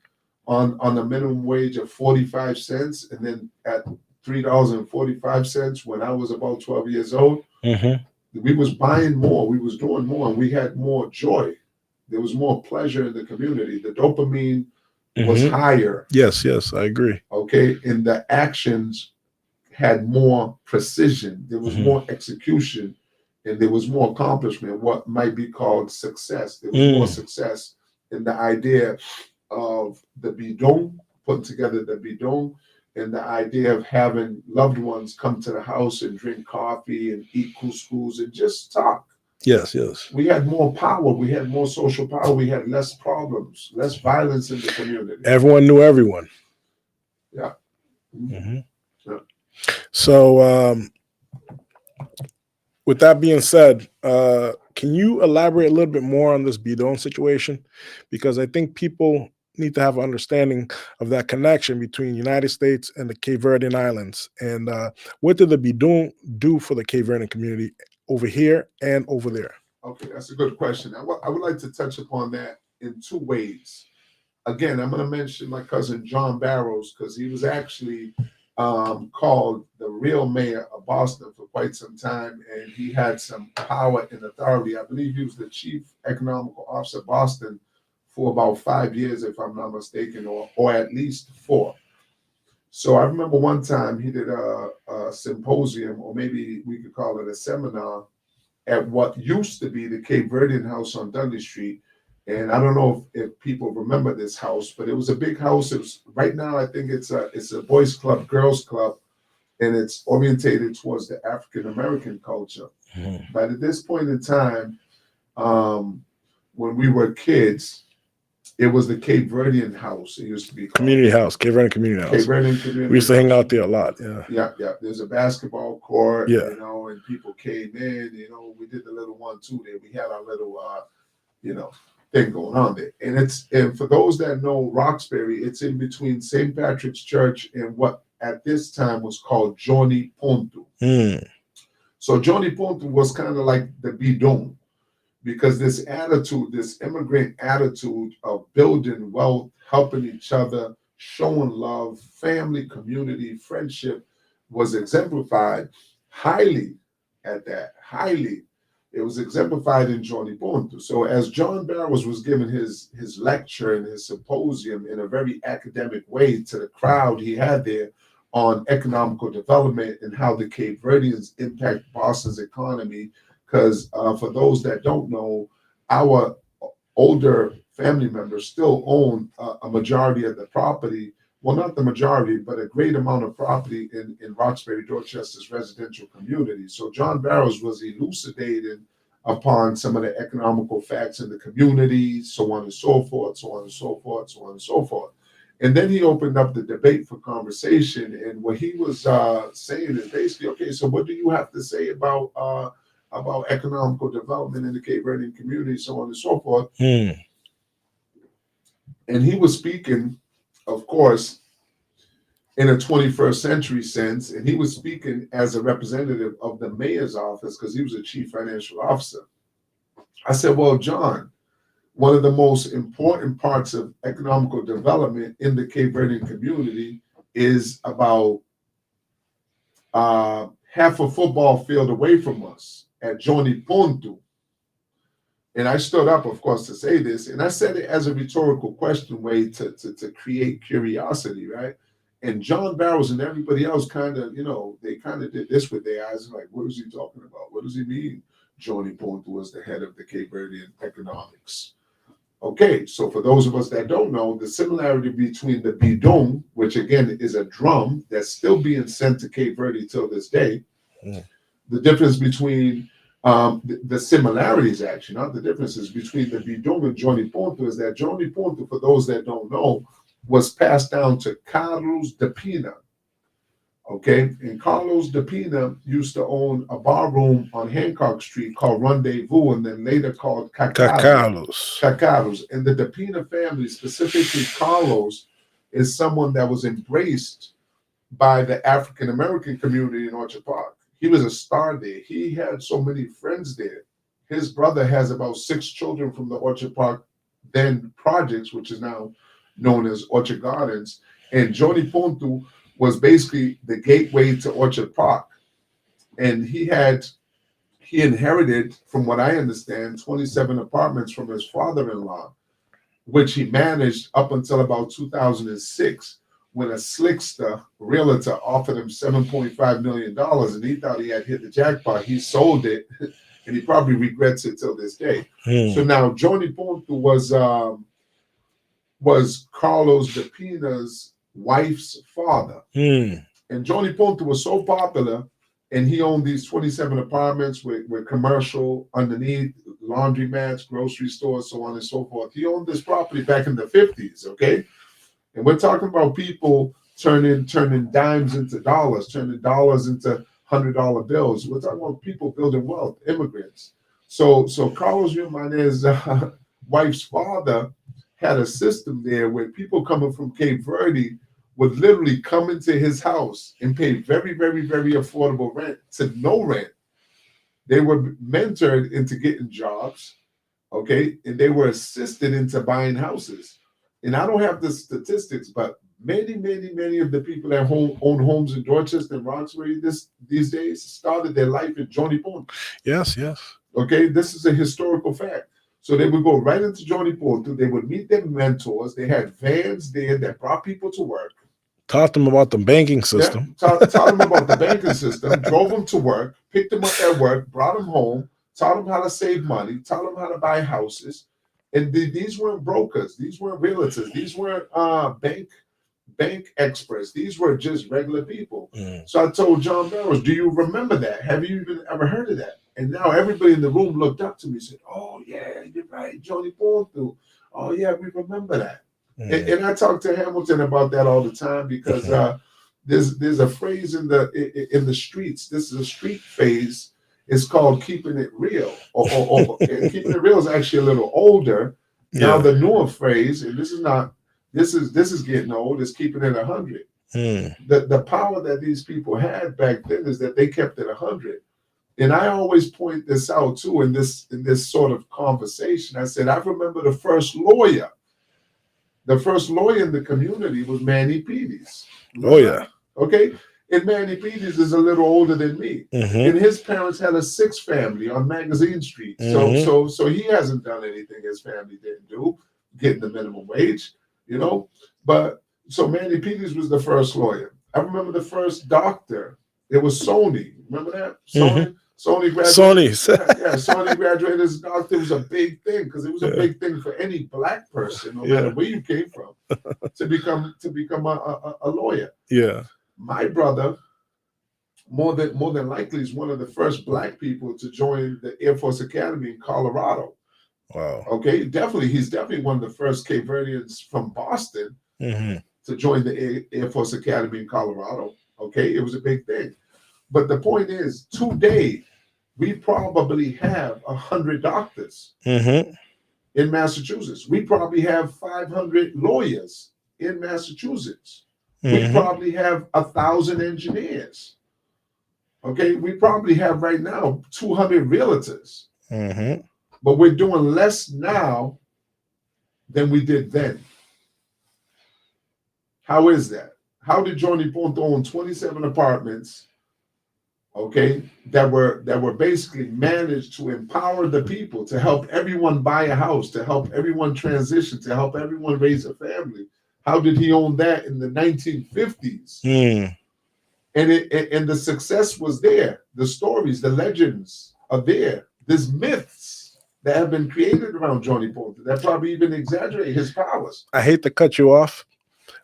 on a minimum wage of 45 cents, and then at $3.45 when I was about 12 years old. We was buying more, we was doing more, and we had more joy. There was more pleasure in the community. The dopamine was higher. Yes, I agree. Okay, and the actions had more precision. There was more execution, and there was more accomplishment, what might be called success. There was more success in the idea of the bidon, putting together the bidon, and the idea of having loved ones come to the house and drink coffee and eat couscous and just talk. Yes, yes. We had more power. We had more social power. We had less problems, less violence in the community. Everyone knew everyone. Yeah. Mm-hmm. Yeah. So, with that being said, can you elaborate a little bit more on this bidon situation? Because I think people need to have an understanding of that connection between the United States and the Cape Verdean Islands. And what did the bidon do for the Cape Verdean community over here and over there? Okay, that's a good question. I would like to touch upon that in two ways. Again, I'm going to mention my cousin John Barrows, because he was actually called the real mayor of Boston for quite some time, and he had some power and authority. I believe he was the chief economical officer of Boston for about 5 years, if I'm not mistaken, or at least 4. So I remember one time he did a symposium, or maybe we could call it a seminar, at what used to be the Cape Verdean House on Dudley Street. And I don't know if people remember this house, but it was a big house. It was, right now, I think it's a boys club, girls club, and it's orientated towards the African American culture. Mm-hmm. But at this point in time, when we were kids, it was the Cape Verdean House. It used to be called Community House, Cape Verdean Community House. Cape Verdean Community. We used to hang out there a lot. Yeah. Yeah. There's a basketball court, Yeah. and people came in, we did the little 1-2 there. We had our little, thing going on there. And for those that know Roxbury, it's in between St. Patrick's Church and what at this time was called Johnny Ponto. So Johnny Ponto was kind of like the bidon, because this attitude, this immigrant attitude of building wealth, helping each other, showing love, family, community, friendship, was exemplified highly at that. Highly. It was exemplified in Johnny Ponto. So as John Barrows was giving his lecture and his symposium in a very academic way to the crowd he had there on economical development and how the Cape Verdeans impact Boston's economy, because for those that don't know, our older family members still own a majority of the property. Well, not the majority, but a great amount of property in Roxbury, Dorchester's residential community. So John Barrows was elucidating upon some of the economical facts in the community, so on and so forth, so on and so forth, so on and so forth. And then he opened up the debate for conversation. And what he was saying is basically, okay, so what do you have to say about economical development in the Cape Verdean community, so on and so forth? And he was speaking, of course, in a 21st century sense, and he was speaking as a representative of the mayor's office, because he was a chief financial officer. I said, well, John, one of the most important parts of economical development in the Cape Verdean community is about half a football field away from us at Johnny Ponto. And I stood up, of course, to say this, and I said it as a rhetorical question way to create curiosity, right? And John Barrows and everybody else kind of, they kind of did this with their eyes, like, what is he talking about? What does he mean Johnny Ponto was the head of the Cape Verdean economics? Okay, so for those of us that don't know, the similarity between the bidon, which again is a drum that's still being sent to Cape Verde till this day, the difference between the similarities, actually, not the differences between the bidon and Johnny Ponto, is that Johnny Ponto, for those that don't know, was passed down to Carlos de Pina. Okay, and Carlos de Pina used to own a bar room on Hancock Street called Rendezvous, and then later called Cacalos. And the de Pina family, specifically Carlos, is someone that was embraced by the African American community in Orchard Park. He was a star there. He had so many friends there. His brother has about 6 children from the Orchard Park then projects, which is now known as Orchard Gardens. And Johnny Ponto was basically the gateway to Orchard Park. And he inherited, from what I understand, 27 apartments from his father-in-law, which he managed up until about 2006, when a slickster realtor offered him $7.5 million, and he thought he had hit the jackpot. He sold it and he probably regrets it till this day. Hmm. So now Johnny Ponto was Carlos de Pina's wife's father. Hmm. And Johnny Ponto was so popular, and he owned these 27 apartments with commercial underneath, laundromats, grocery stores, so on and so forth. He owned this property back in the 50s, okay? And we're talking about people turning dimes into dollars, turning dollars into $100 bills. We're talking about people building wealth, immigrants. So Carlos Yumanez's wife's father had a system there where people coming from Cape Verde would literally come into his house and pay very, very, very affordable rent to no rent. They were mentored into getting jobs, okay? And they were assisted into buying houses. And I don't have the statistics, but many of the people that own homes in Dorchester and Roxbury these days started their life in Johnny Ponto. Yes. Okay, this is a historical fact. So they would go right into Johnny Ponto. They would meet their mentors. They had vans there that brought people to work. Taught them about the banking system. Yeah, taught them about the banking system, drove them to work, picked them up at work, brought them home, taught them how to save money, taught them how to buy houses. And these weren't brokers. These weren't realtors. These weren't bank experts. These were just regular people. Mm. So I told John Barrows, do you remember that? Have you even ever heard of that? And now everybody in the room looked up to me and said, oh, yeah, you're right, Johnny Ponto. Oh, yeah, we remember that. Mm. And I talk to Hamilton about that all the time because there's a phrase in the streets. This is a street phrase. It's called keeping it real. Or keeping it real is actually a little older. Now the newer phrase, and this is getting old, is keeping it 100. Mm. The power that these people had back then is that they kept it 100. And I always point this out too in this sort of conversation. I said, I remember the first lawyer. The first lawyer in the community was Manny Peters. Oh, yeah. Okay. And Manny Peters is a little older than me. Mm-hmm. And his parents had a 6 family on Magazine Street. Mm-hmm. So he hasn't done anything his family didn't do, getting the minimum wage, you know. But so Manny Peters was the first lawyer. I remember the first doctor. It was Sony. Remember that? Mm-hmm. Sony graduated. Sony graduated as a doctor. It was a big thing because it was a big thing for any black person, no matter where you came from, to become a lawyer. Yeah. My brother, more than likely, is one of the first black people to join the Air Force Academy in Colorado. Wow. Okay, he's definitely one of the first Cape Verdeans from Boston to join the Air Force Academy in Colorado. Okay, it was a big thing. But the point is, today, we probably have 100 doctors in Massachusetts. We probably have 500 lawyers in Massachusetts. We probably have 1,000 engineers. Okay, we probably have right now 200 realtors. But we're doing less now than we did then. How is that? How did Johnny Ponto own 27 apartments? Okay, that were basically managed to empower the people, to help everyone buy a house, to help everyone transition, to help everyone raise a family. How did he own that in the 1950s? And the success was there. The stories, the legends are there. There's myths that have been created around Johnny Ponto that probably even exaggerate his powers. I hate to cut you off,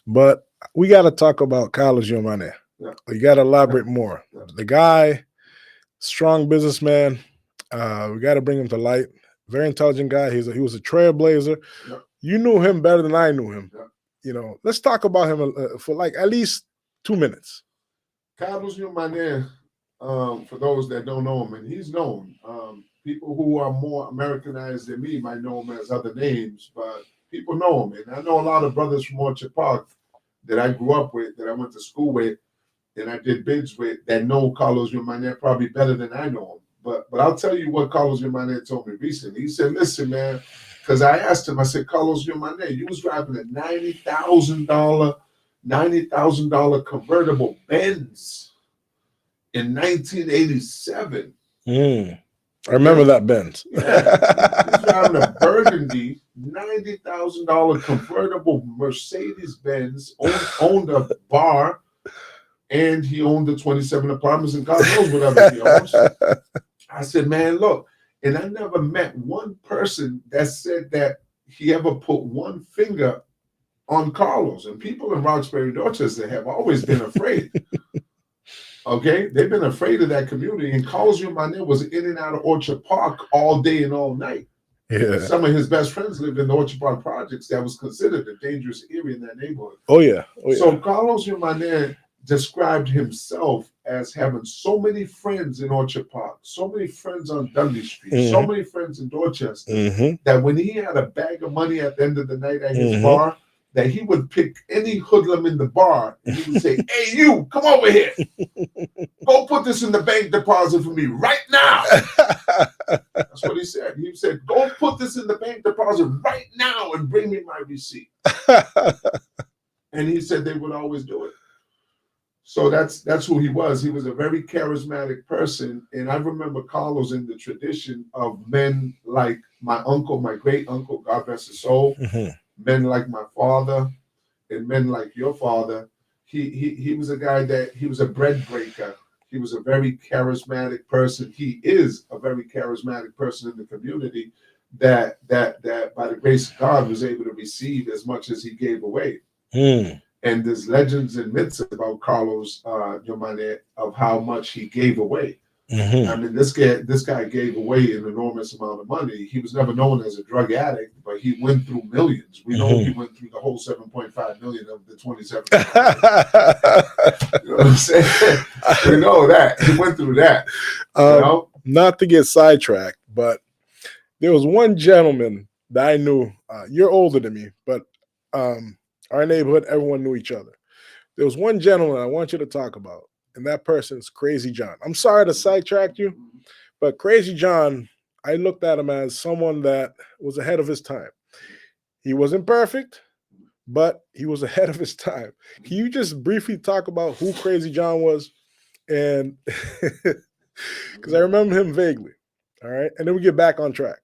but we got to talk about Carlos Yumanez. Yeah. You got to elaborate more. Yeah. The guy, strong businessman. We got to bring him to light. Very intelligent guy. He was a trailblazer. Yeah. You knew him better than I knew him. Yeah. You know, let's talk about him for like at least 2 minutes. Carlos Yumanez, for those that don't know him, and he's known. People who are more Americanized than me might know him as other names, but people know him. And I know a lot of brothers from Orchard Park that I grew up with, that I went to school with, and I did bids with, that know Carlos Yumanez probably better than I know him. But I'll tell you what Carlos Yumanez told me recently. He said, listen, man, because I asked him, I said, Carlos Yumanez, you was driving a $90,000 convertible Benz in 1987. I remember that Benz. Yeah. He was driving a Burgundy $90,000 convertible Mercedes Benz, owned a bar, and he owned the 27 apartments, and God knows what else he owns. I said, man, look, and I never met one person that said that he ever put one finger on Carlos. And people in Roxbury, Dorchester have always been afraid. Okay, they've been afraid of that community. And Carlos Umane was in and out of Orchard Park all day and all night. Yeah. Some of his best friends lived in the Orchard Park projects. That was considered a dangerous area in that neighborhood. Oh yeah. Oh yeah. So Carlos Umane described himself as having so many friends in Orchard Park, so many friends on Dudley Street, so many friends in Dorchester, that when he had a bag of money at the end of the night at his bar, that he would pick any hoodlum in the bar and he would say, hey, you, come over here. Go put this in the bank deposit for me right now. That's what he said. He said, go put this in the bank deposit right now and bring me my receipt. And he said they would always do it. So that's who he was. He was a very charismatic person. And I remember Carlos in the tradition of men like my uncle, my great uncle, God rest his soul, men like my father and men like your father. He was a guy that he was a bread breaker. He was a very charismatic person. He is a very charismatic person in the community that by the grace of God was able to receive as much as he gave away. And there's legends and myths about Carlos Umane of how much he gave away. I mean, this guy gave away an enormous amount of money. He was never known as a drug addict, but he went through millions. We know he went through the whole 7.5 million of the 27. You know what I'm saying? We know that. He went through that. You know? Not to get sidetracked, but there was one gentleman that I knew. You're older than me, but our neighborhood, everyone knew each other. There was one gentleman I want you to talk about. And that person's Crazy John. I'm sorry to sidetrack you, but Crazy John, I looked at him as someone that was ahead of his time. He wasn't perfect, but he was ahead of his time. Can you just briefly talk about who Crazy John was? And because I remember him vaguely. All right. And then we get back on track.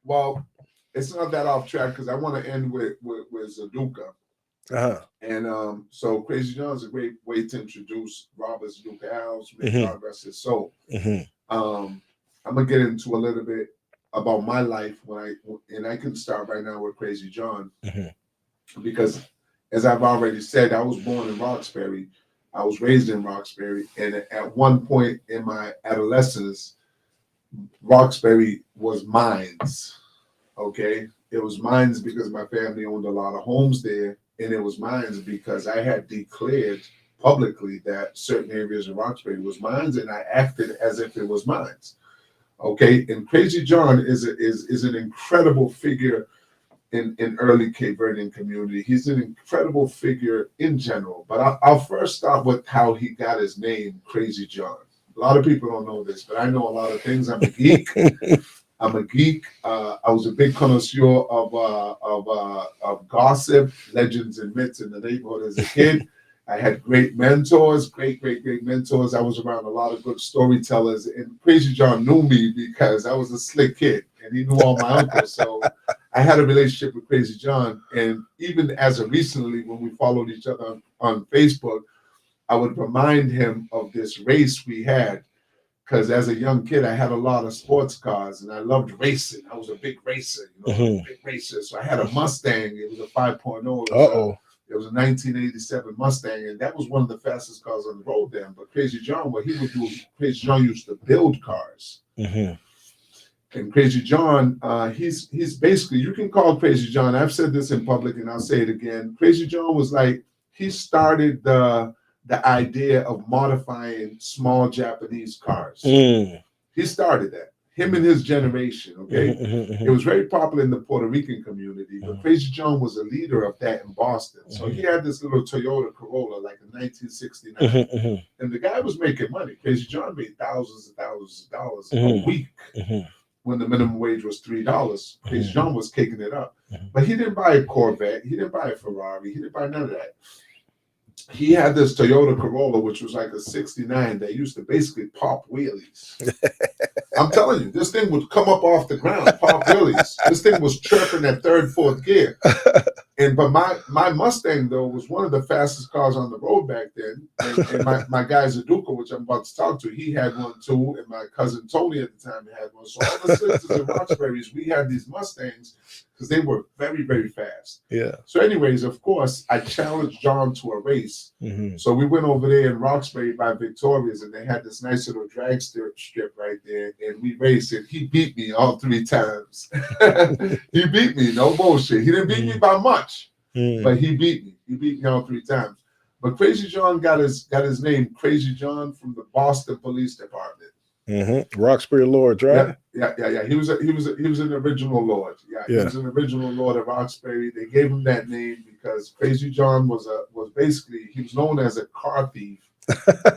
Well, it's not that off track because I want to end with Zaduka. And so Crazy John is a great way to introduce Robert Zaduka House, God rest his soul. I'm gonna get into a little bit about my life and I can start right now with Crazy John because, as I've already said, I was born in Roxbury. I was raised in Roxbury, and at one point in my adolescence, Roxbury was mines. Okay, it was mines because my family owned a lot of homes there. And it was mines because I had declared publicly that certain areas of Roxbury was mines, and I acted as if it was mines. Okay, and Crazy John is an incredible figure in early Cape Verdean community. He's an incredible figure in general. But I'll first start with how he got his name, Crazy John. A lot of people don't know this, but I know a lot of things. I'm a geek. I was a big connoisseur of gossip, legends, and myths in the neighborhood as a kid. I had great mentors, great mentors. I was around a lot of good storytellers, and Crazy John knew me because I was a slick kid, and he knew all my uncles. So I had a relationship with Crazy John, and even as of recently, when we followed each other on Facebook, I would remind him of this race we had. Because as a young kid, I had a lot of sports cars and I loved racing. I was a big racer, a big racer. So I had a Mustang. It was a 5.0. It was a 1987 Mustang, and that was one of the fastest cars on the road then. But Crazy John, what he would do, Crazy John used to build cars. And Crazy John, he's basically, you can call Crazy John. I've said this in public and I'll say it again. Crazy John was like, he started the idea of modifying small Japanese cars. He started that. Him and his generation, okay? It was very popular in the Puerto Rican community, but Crazy John was a leader of that in Boston. So he had this little Toyota Corolla, like in 1969. And the guy was making money. Crazy John made thousands and thousands of dollars a week when the minimum wage was $3. Crazy John was kicking it up. But he didn't buy a Corvette. He didn't buy a Ferrari. He didn't buy none of that. He had this Toyota Corolla, which was like a 69 that used to basically pop wheelies. I'm telling you, this thing would come up off the ground, pop wheelies. This thing was chirping at third, fourth gear. But my Mustang though was one of the fastest cars on the road back then. And my guy Zaduka, which I'm about to talk to, he had one too. And my cousin Tony at the time had one. So all the sisters in Roxbury's, we had these Mustangs because they were very, very fast. Yeah. So anyways, of course, I challenged John to a race. Mm-hmm. So we went over there in Roxbury by Victoria's, and they had this nice little drag strip right there, and we raced it. He beat me all 3 times. He beat me, no bullshit. He didn't beat me by much, but he beat me. He beat me all 3 times. But Crazy John got his name, Crazy John, from the Boston Police Department. Mm-hmm. Roxbury Lords, right? Yeah. He was an original Lord. He was an original Lord of Roxbury. They gave him that name because Crazy John was basically, he was known as a car thief,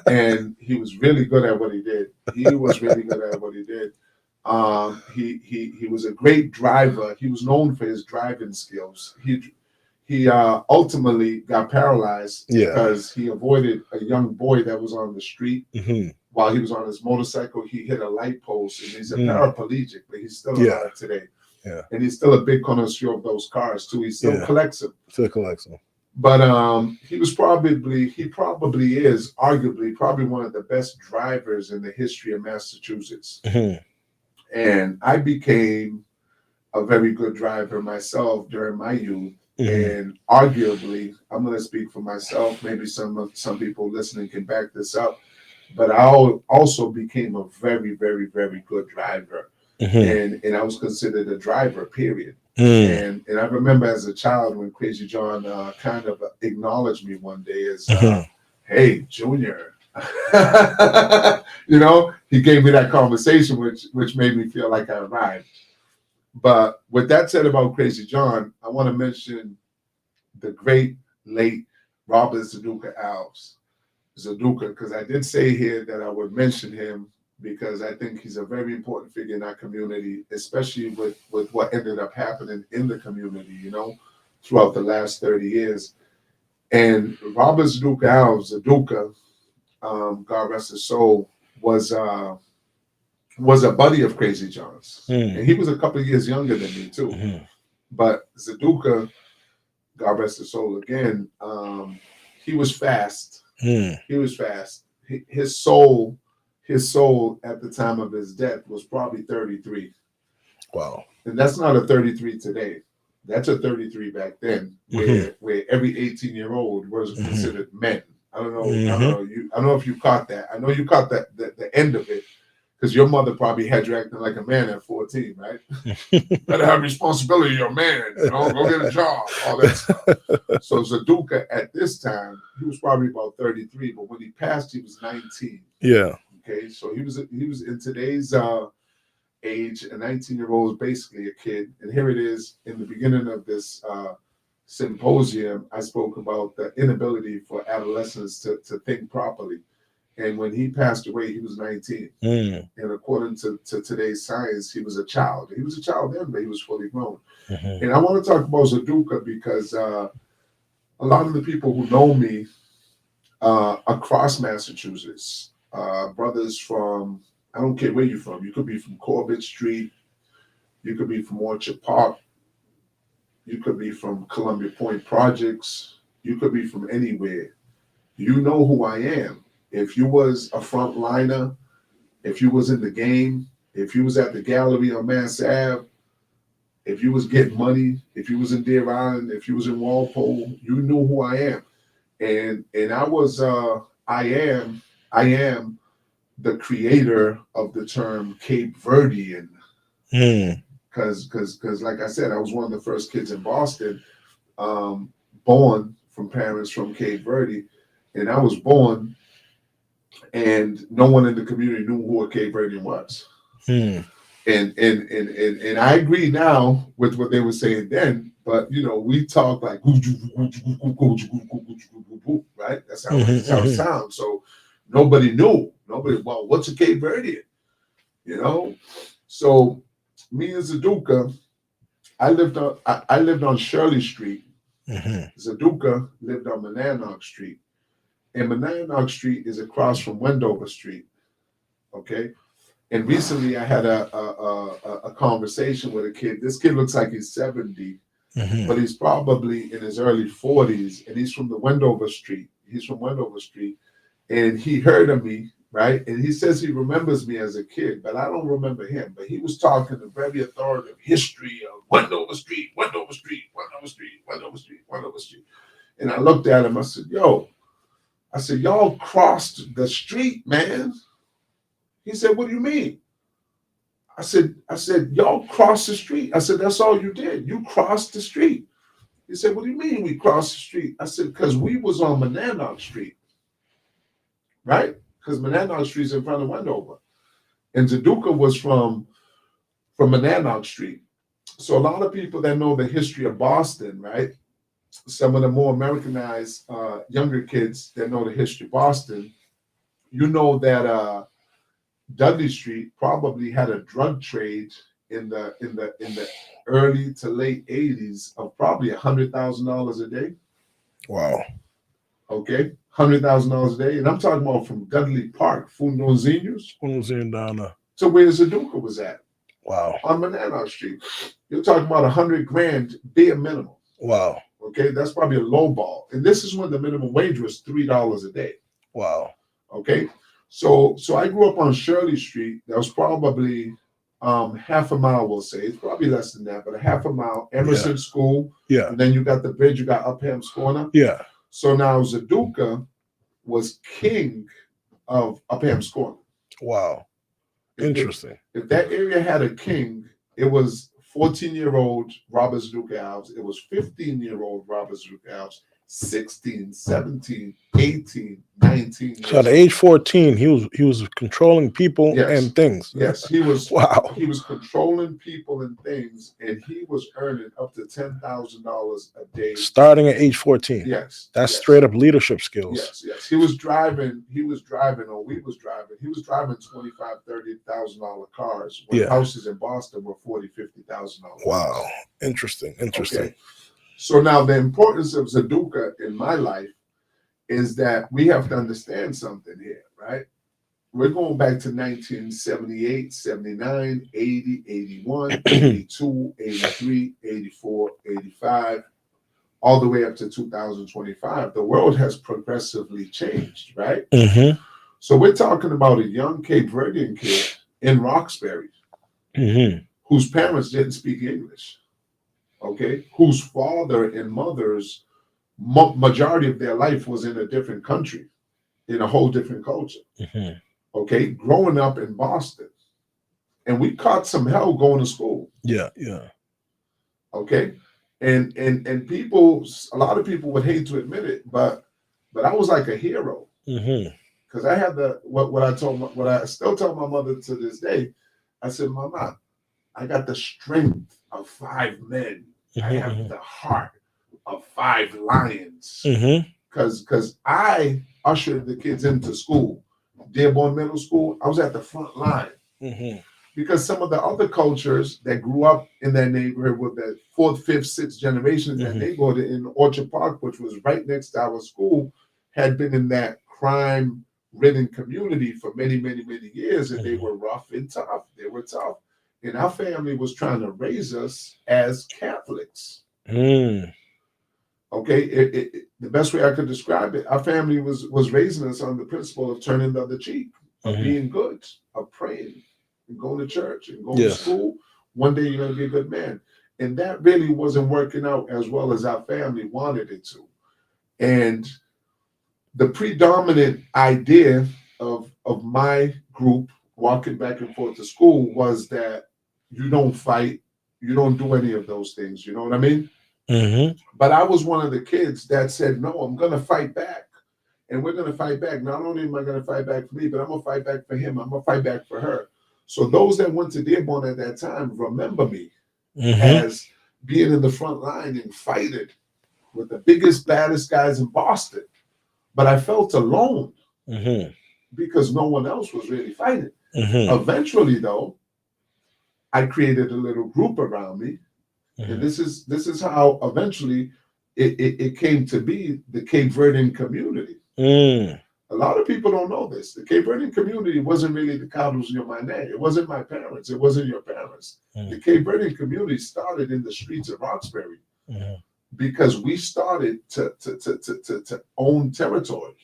and he was really good at what he did. He was really good at what he did. He was a great driver. He was known for his driving skills. He ultimately got paralyzed because he avoided a young boy that was on the street. Mm-hmm. While he was on his motorcycle, he hit a light post, and he's a paraplegic, but he's still alive today. Yeah, and he's still a big connoisseur of those cars too. He still collects them. But he is arguably probably one of the best drivers in the history of Massachusetts. Mm-hmm. And I became a very good driver myself during my youth. Mm-hmm. And arguably, I'm going to speak for myself. Maybe some people listening can back this up. But I also became a very, very, very good driver. Mm-hmm. And I was considered a driver, period. Mm. And I remember as a child when Crazy John kind of acknowledged me one day as, hey, Junior. He gave me that conversation, which made me feel like I arrived. But with that said about Crazy John, I want to mention the great late Robert Zaduka Alves. Zaduka, because I did say here that I would mention him because I think he's a very important figure in our community, especially with what ended up happening in the community, throughout the last 30 years. And Robert Zaduka Alves, Zaduka, God rest his soul, was a buddy of Crazy John's. And he was a couple of years younger than me too. Mm-hmm. But Zaduka, God rest his soul again, he was fast. He was fast. His soul at the time of his death was probably 33. Wow. And that's not a 33 today. That's a 33 back then, where every 18-year-old was considered men. I don't know. Mm-hmm. I don't know if you caught that. I know you caught that the end of it, because your mother probably had you acting like a man at 14, right? Better have responsibility, you're a man. Go get a job, all that stuff. So Zaduka at this time, he was probably about 33, but when he passed, he was 19. Yeah. Okay, so he was in today's age, a 19-year-old is basically a kid. And here it is in the beginning of this symposium, I spoke about the inability for adolescents to think properly. And when he passed away, he was 19. And according to today's science, he was a child. He was a child then, but he was fully grown. Mm-hmm. And I want to talk about Zaduka because a lot of the people who know me across Massachusetts, brothers from, I don't care where you're from. You could be from Corbett Street. You could be from Orchard Park. You could be from Columbia Point Projects. You could be from anywhere. You know who I am. If you was a frontliner, if you was in the game, if you was at the gallery on Mass Ave, if you was getting money, if you was in Deer Island, if you was in Walpole, you knew who I am. And I am the creator of the term Cape Verdean. Because like I said, I was one of the first kids in Boston, born from parents from Cape Verde. And I was born, and no one in the community knew who a Cape Verdean was. And I agree now with what they were saying then, but we talk like right? That's how it sounds. So nobody knew. Well, what's a Cape Verdean? So me and Zaduka, I lived on Shirley Street. Zaduka lived on Monadnock Street. And Monadnock Street is across from Wendover Street. Okay. And recently I had a conversation with a kid. This kid looks like he's 70, but he's probably in his early 40s, and he's from the Wendover Street. He's from Wendover Street, and he heard of me, right? And he says he remembers me as a kid, but I don't remember him. But he was talking the very authoritative history of Wendover Street, Wendover Street, Wendover Street, Wendover Street, Wendover Street. And I looked at him. I said, "Yo," I said, "y'all crossed the street, man." He said, "What do you mean?" I said, "Y'all crossed the street." I said, "That's all you did. You crossed the street." He said, "What do you mean we crossed the street?" I said, "Because we was on Monadnock Street, right? Because Monadnock Street's in front of Wendover. And Zaduka was from Monadnock Street. So a lot of people that know the history of Boston, right? Some of the more Americanized younger kids that know the history of Boston, you know that Dudley Street probably had a drug trade in the early to late 80s of probably $100,000 a day. Wow. Okay, $100,000 a day, and I'm talking about from Dudley Park, Fundozinhos, When was in down there? to where Zaduka was at Wow. on Monadnock Street. You're talking about $100,000 bare minimum. Wow. Okay, that's probably a low ball, and this is when the minimum wage was $3 a day. Wow. Okay, so I grew up on Shirley Street. That was probably half a mile, we'll say. It's probably less than that, but a half a mile. Emerson School. Yeah. And then you got the bridge, you got Upham's Corner. Yeah. So now Zaduka was king of Upham's Corner. Wow. Interesting. If that area had a king, it was 14-year-old Robert Zaduka Alves. It was 15-year-old Robert Zaduka Alves. 16, 17, 18, 19. So at age 14, he was controlling people Yes. and things. Yes, he was. Wow. He was controlling people and things, and he was earning up to $10,000 a day. Starting at age 14. Yes, That's yes. straight up leadership skills. Yes. He was driving, or we was driving. He was driving $25,000, $30,000 cars when houses in Boston were $40,000, $50,000. Wow. Interesting. Okay. So now the importance of Zaduka in my life is that we have to understand something here, right? We're going back to 1978, 79, 80, 81, 82, 83, 84, 85, all the way up to 2025. The world has progressively changed, right? Mm-hmm. So we're talking about a young Cape Verdean kid in Roxbury whose parents didn't speak English. Okay, whose father and mother's majority of their life was in a different country, in a whole different culture. Okay, growing up in Boston, and we caught some hell going to school. Yeah. Okay, and people, a lot of people would hate to admit it, but I was like a hero because I had what I still tell my mother to this day. I said, "Mama, I got the strength of 5 men. I have the heart of 5 lions." Because I ushered the kids into school. Dearborn Middle School, I was at the front line. Because some of the other cultures that grew up in that neighborhood with that 4th, 5th, 6th generation in that neighborhood in Orchard Park, which was right next to our school, had been in that crime-ridden community for many, many, many years, and they were rough and tough. They were tough. And our family was trying to raise us as Catholics. Okay, the best way I could describe it, our family was raising us on the principle of turning the other cheek, of being good, of praying, and going to church, and going to school. One day you're going to be a good man. And that really wasn't working out as well as our family wanted it to. And the predominant idea of my group walking back and forth to school was that you don't fight, you don't do any of those things. You know what I mean? But I was one of the kids that said, "No, I'm going to fight back. And we're going to fight back. Not only am I going to fight back for me, but I'm going to fight back for him. I'm going to fight back for her." So those that went to Dearborn at that time remember me as being in the front line and fighting with the biggest, baddest guys in Boston. But I felt alone because no one else was really fighting. Eventually, though, I created a little group around me. And this is how eventually it came to be the Cape Verdean community. A lot of people don't know this. The Cape Verdean community wasn't really the Carlos Yomane. It wasn't my parents. It wasn't your parents. Mm. The Cape Verdean community started in the streets of Roxbury Mhm. because we started to own territory.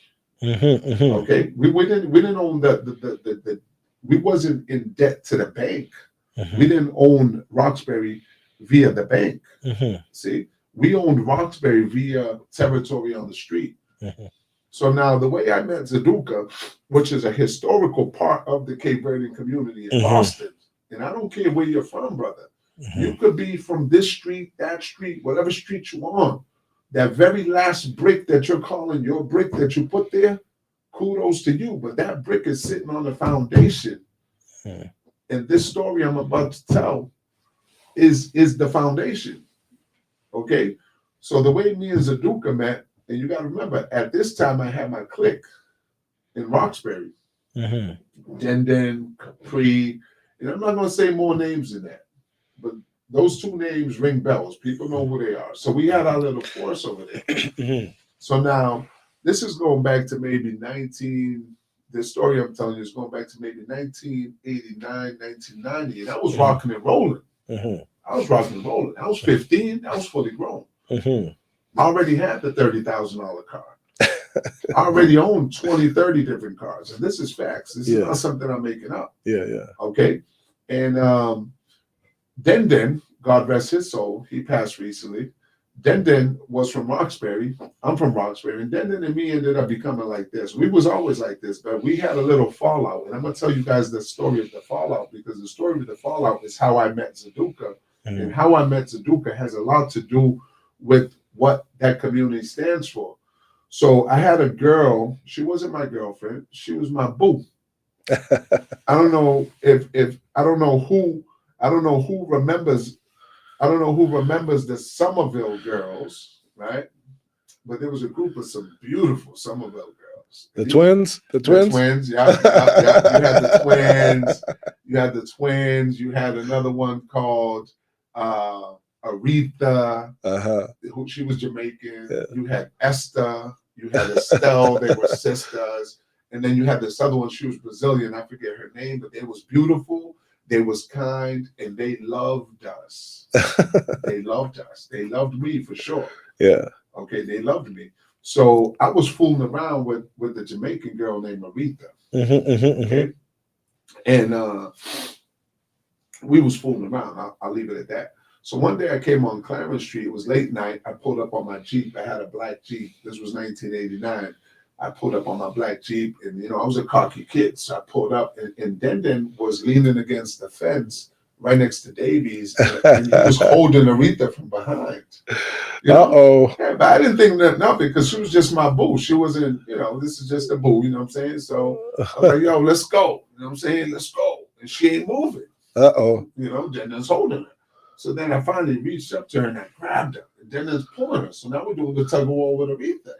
Mhm. Mhm. Okay, we didn't own the we wasn't in debt to the bank. Mhm. We didn't own Roxbury via the bank. Mhm. See, we owned Roxbury via territory on the street. Mhm. So now the way I met Zaduka, which is a historical part of the Cape Verdean community in Mhm. Boston, and I don't care where you're from, brother. Mhm. You could be from this street, that street, whatever street you on. That very last brick that you're calling your brick that you put there, kudos to you. But that brick is sitting on the foundation. Mhm. And this story I'm about to tell is the foundation. Okay? So the way me and Zaduka met, and you got to remember, at this time I had my clique in Roxbury. Mhm. Denden, Capri, and I'm not going to say more names than that, but those two names ring bells. People know who they are. So we had our little force over there. Mhm. So now this is going back to maybe the story I'm telling you is going back to maybe 1989, 1990, and I was rocking and rolling. Mhm. I was rocking and rolling. I was 15. I was fully grown. Mhm. I already had the $30,000 car. I already owned 20, 30 different cars. And this is facts. This is Yeah. not something I'm making up. Yeah. Yeah. Okay. And Denden, God rest his soul, he passed recently. Denden was from Roxbury. I'm from Roxbury. And Denden and me ended up becoming like this. We was always like this, but we had a little fallout. And I'm going to tell you guys the story of the fallout, because the story of the fallout is how I met Zaduka. Mhm. And how I met Zaduka has a lot to do with what that community stands for. So I had a girl. She wasn't my girlfriend. She was my boo. I don't know if I don't know who remembers. I don't know who remembers the Somerville girls, right? But there was a group of some beautiful Somerville girls. The twins. The twins. The twins. Yeah. You had the twins. You had the twins. You had another one called Aretha. Uh-huh. Who she was Jamaican. Yeah. You had Esther. You had Estelle. They were sisters. And then you had this other one. She was Brazilian. I forget her name, but they was beautiful. They was kind, and they loved us. They loved us. They loved me for sure. Yeah. Okay, they loved me. So I was fooling around with the Jamaican girl named Aretha. Mhm. Mhm. Okay, and we was fooling around. I'll leave it at that. So one day I came on Clarence Street. It was late night. I pulled up on my Jeep. I had a black Jeep. This was 1989. I pulled up on my black Jeep, and I was a cocky kid. So I pulled up, and Denden was leaning against the fence right next to Davies, and he was holding Aretha from behind. Uh-oh. Yeah, but I didn't think nothing of it because she was just my boo. She wasn't, this is just a boo, you know what I'm saying? So I was like, yo, let's go. You know what I'm saying? Let's go. And she ain't moving. Uh-oh. Denden's holding her. So then I finally reached up to her and I grabbed her. And Denden's pulling her. So now we're doing the tug of war with Aretha.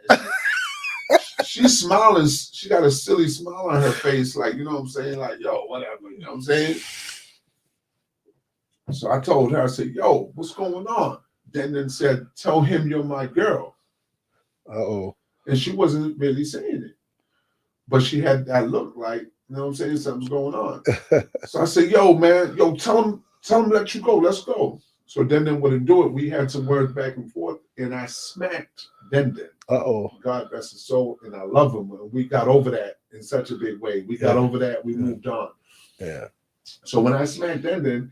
She's smiling. She got a silly smile on her face, like, you know what I'm saying? Like, yo, whatever, you know what I'm saying? So I told her, I said, yo, what's going on? Denden said, tell him you're my girl. Uh-oh. And she wasn't really saying it. But she had that look like, you know what I'm saying? Something's going on. So I said, yo, man, tell him let you go. Let's go. So Denden wouldn't do it. We had some words back and forth, and I smacked Denden. Uh-oh. God rest his soul, and I love him. And we got over that in such a big way. We got over that. We moved on. Yeah. So when I smacked Denden,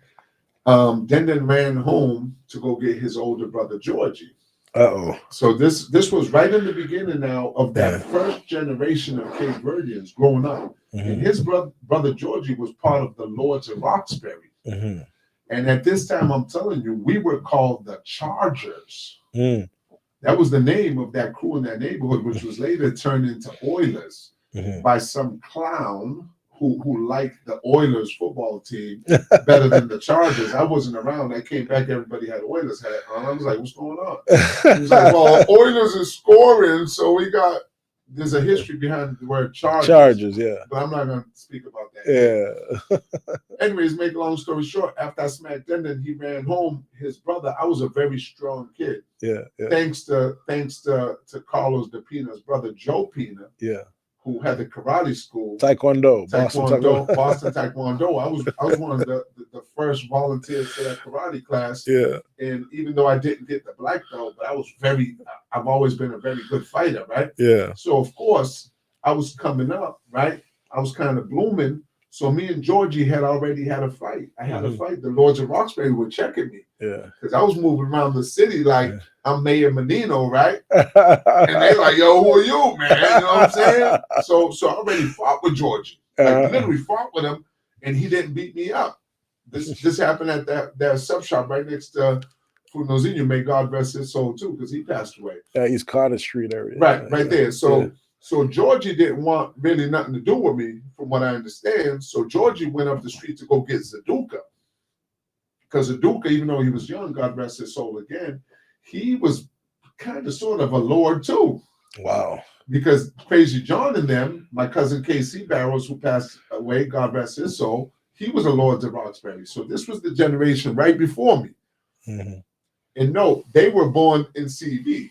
Denden ran home to go get his older brother, Georgie. Uh-oh. So this was right in the beginning now of that first generation of Cape Verdeans growing up. Mm-hmm. And his brother Georgie was part of the Lords of Roxbury. Mm-hmm. And at this time, I'm telling you, we were called the Chargers. Mm. That was the name of that crew in that neighborhood, which was later turned into Oilers by some clown who liked the Oilers football team better than the Chargers. I wasn't around. I came back, everybody had Oilers hat on. I was like, what's going on? He was like, well, Oilers is scoring, so there's a history behind the word Chargers. Chargers, yeah. But I'm not going to speak about that. Yeah. Anyways, make a long story short, after I smacked Denden, he ran home. His brother, I was a very strong kid. Yeah. Thanks to Carlos De Pina's brother, Joe Pina. Yeah. who had the karate school, Taekwondo, Boston Taekwondo, Boston Taekwondo. I was one of the first volunteers for that karate class. Yeah. And even though I didn't get the black belt, but I've always been a very good fighter, right? Yeah. So of course I was coming up, right? I was kind of blooming. So me and Georgie had already had a fight. I had a fight. The Lords of Roxbury were checking me. Yeah. Because I was moving around the city like I'm Mayor Menino, right? And they're like, yo, who are you, man? You know what I'm saying? So I already fought with Georgie. Like literally fought with him, and he didn't beat me up. This happened at that sub shop right next to Funozinho. May God rest his soul too, because he passed away. Yeah, East Carter Street area. Right there. So Georgie didn't want really nothing to do with me, from what I understand. So Georgie went up the street to go get Zaduka. Because Zaduka, even though he was young, God rest his soul again, he was kind of sort of a lord too. Wow. Because Crazy John and them, my cousin KC Barrows, who passed away, God rest his soul, he was a Lord of Roxbury. So this was the generation right before me. And no, they were born in CV.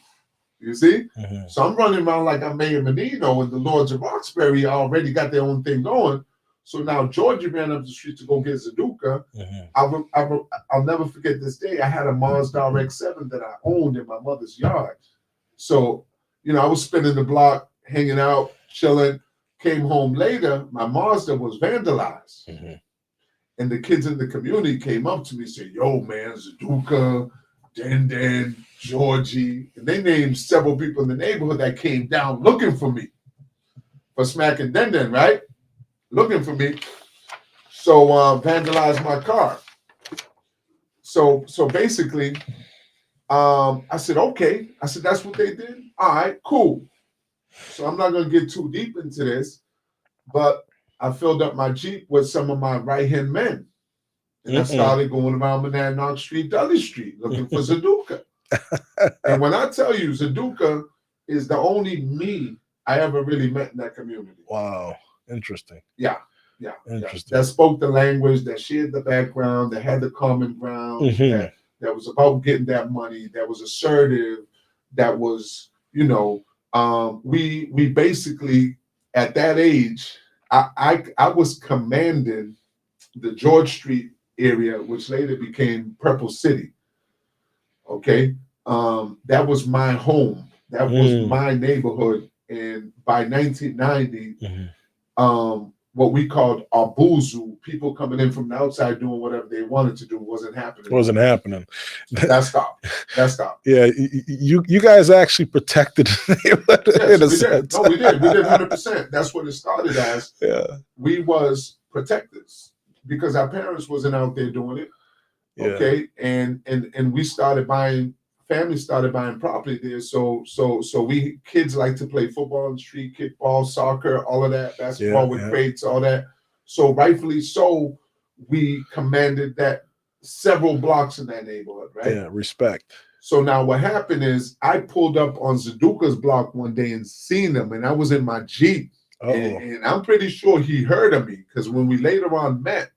You see? So I'm running around like I'm Mayor Menino, and the Lords of Roxbury already got their own thing going. So now Georgie ran up the street to go get Zaduka. I'll never forget this day. I had a Mazda RX-7 that I owned in my mother's yard. So, I was spinning the block, hanging out, chilling. Came home later, my Mazda was vandalized. And the kids in the community came up to me and said, yo, man, Zaduka, Den, Georgie. And they named several people in the neighborhood that came down looking for me for smacking Den, right? Looking for me. So vandalized my car. So basically, I said, okay. I said, that's what they did? All right, cool. So I'm not going to get too deep into this, but I filled up my Jeep with some of my right-hand men. And I started going around Monadnock Street, Dudley Street, looking for Zaduka. And when I tell you, Zaduka is the only me I ever really met in that community. Wow. Interesting. Yeah. Interesting. That spoke the language, that shared the background, that had the common ground, that was about getting that money, that was assertive, that was, we basically at that age, I was commanding the George Street area, which later became Purple City. Okay. That was my home. That was my neighborhood. And by 1990, what we called Abuzu, people coming in from the outside doing whatever they wanted to do, wasn't happening. That stopped. Yeah, you guys actually protected the neighborhood in a sense. No, we did 100%. That's what it started as. Yeah, we was protectors because our parents wasn't out there doing it. Okay, and we started buying. Family started buying property there, so we kids like to play football on the street, kickball, soccer, all of that, basketball with crates, all that. So rightfully so, we commanded that several blocks in that neighborhood, right? Yeah, respect. So now what happened is I pulled up on Zaduka's block one day and seen him, and I was in my Jeep, and I'm pretty sure he heard of me because when we later on met.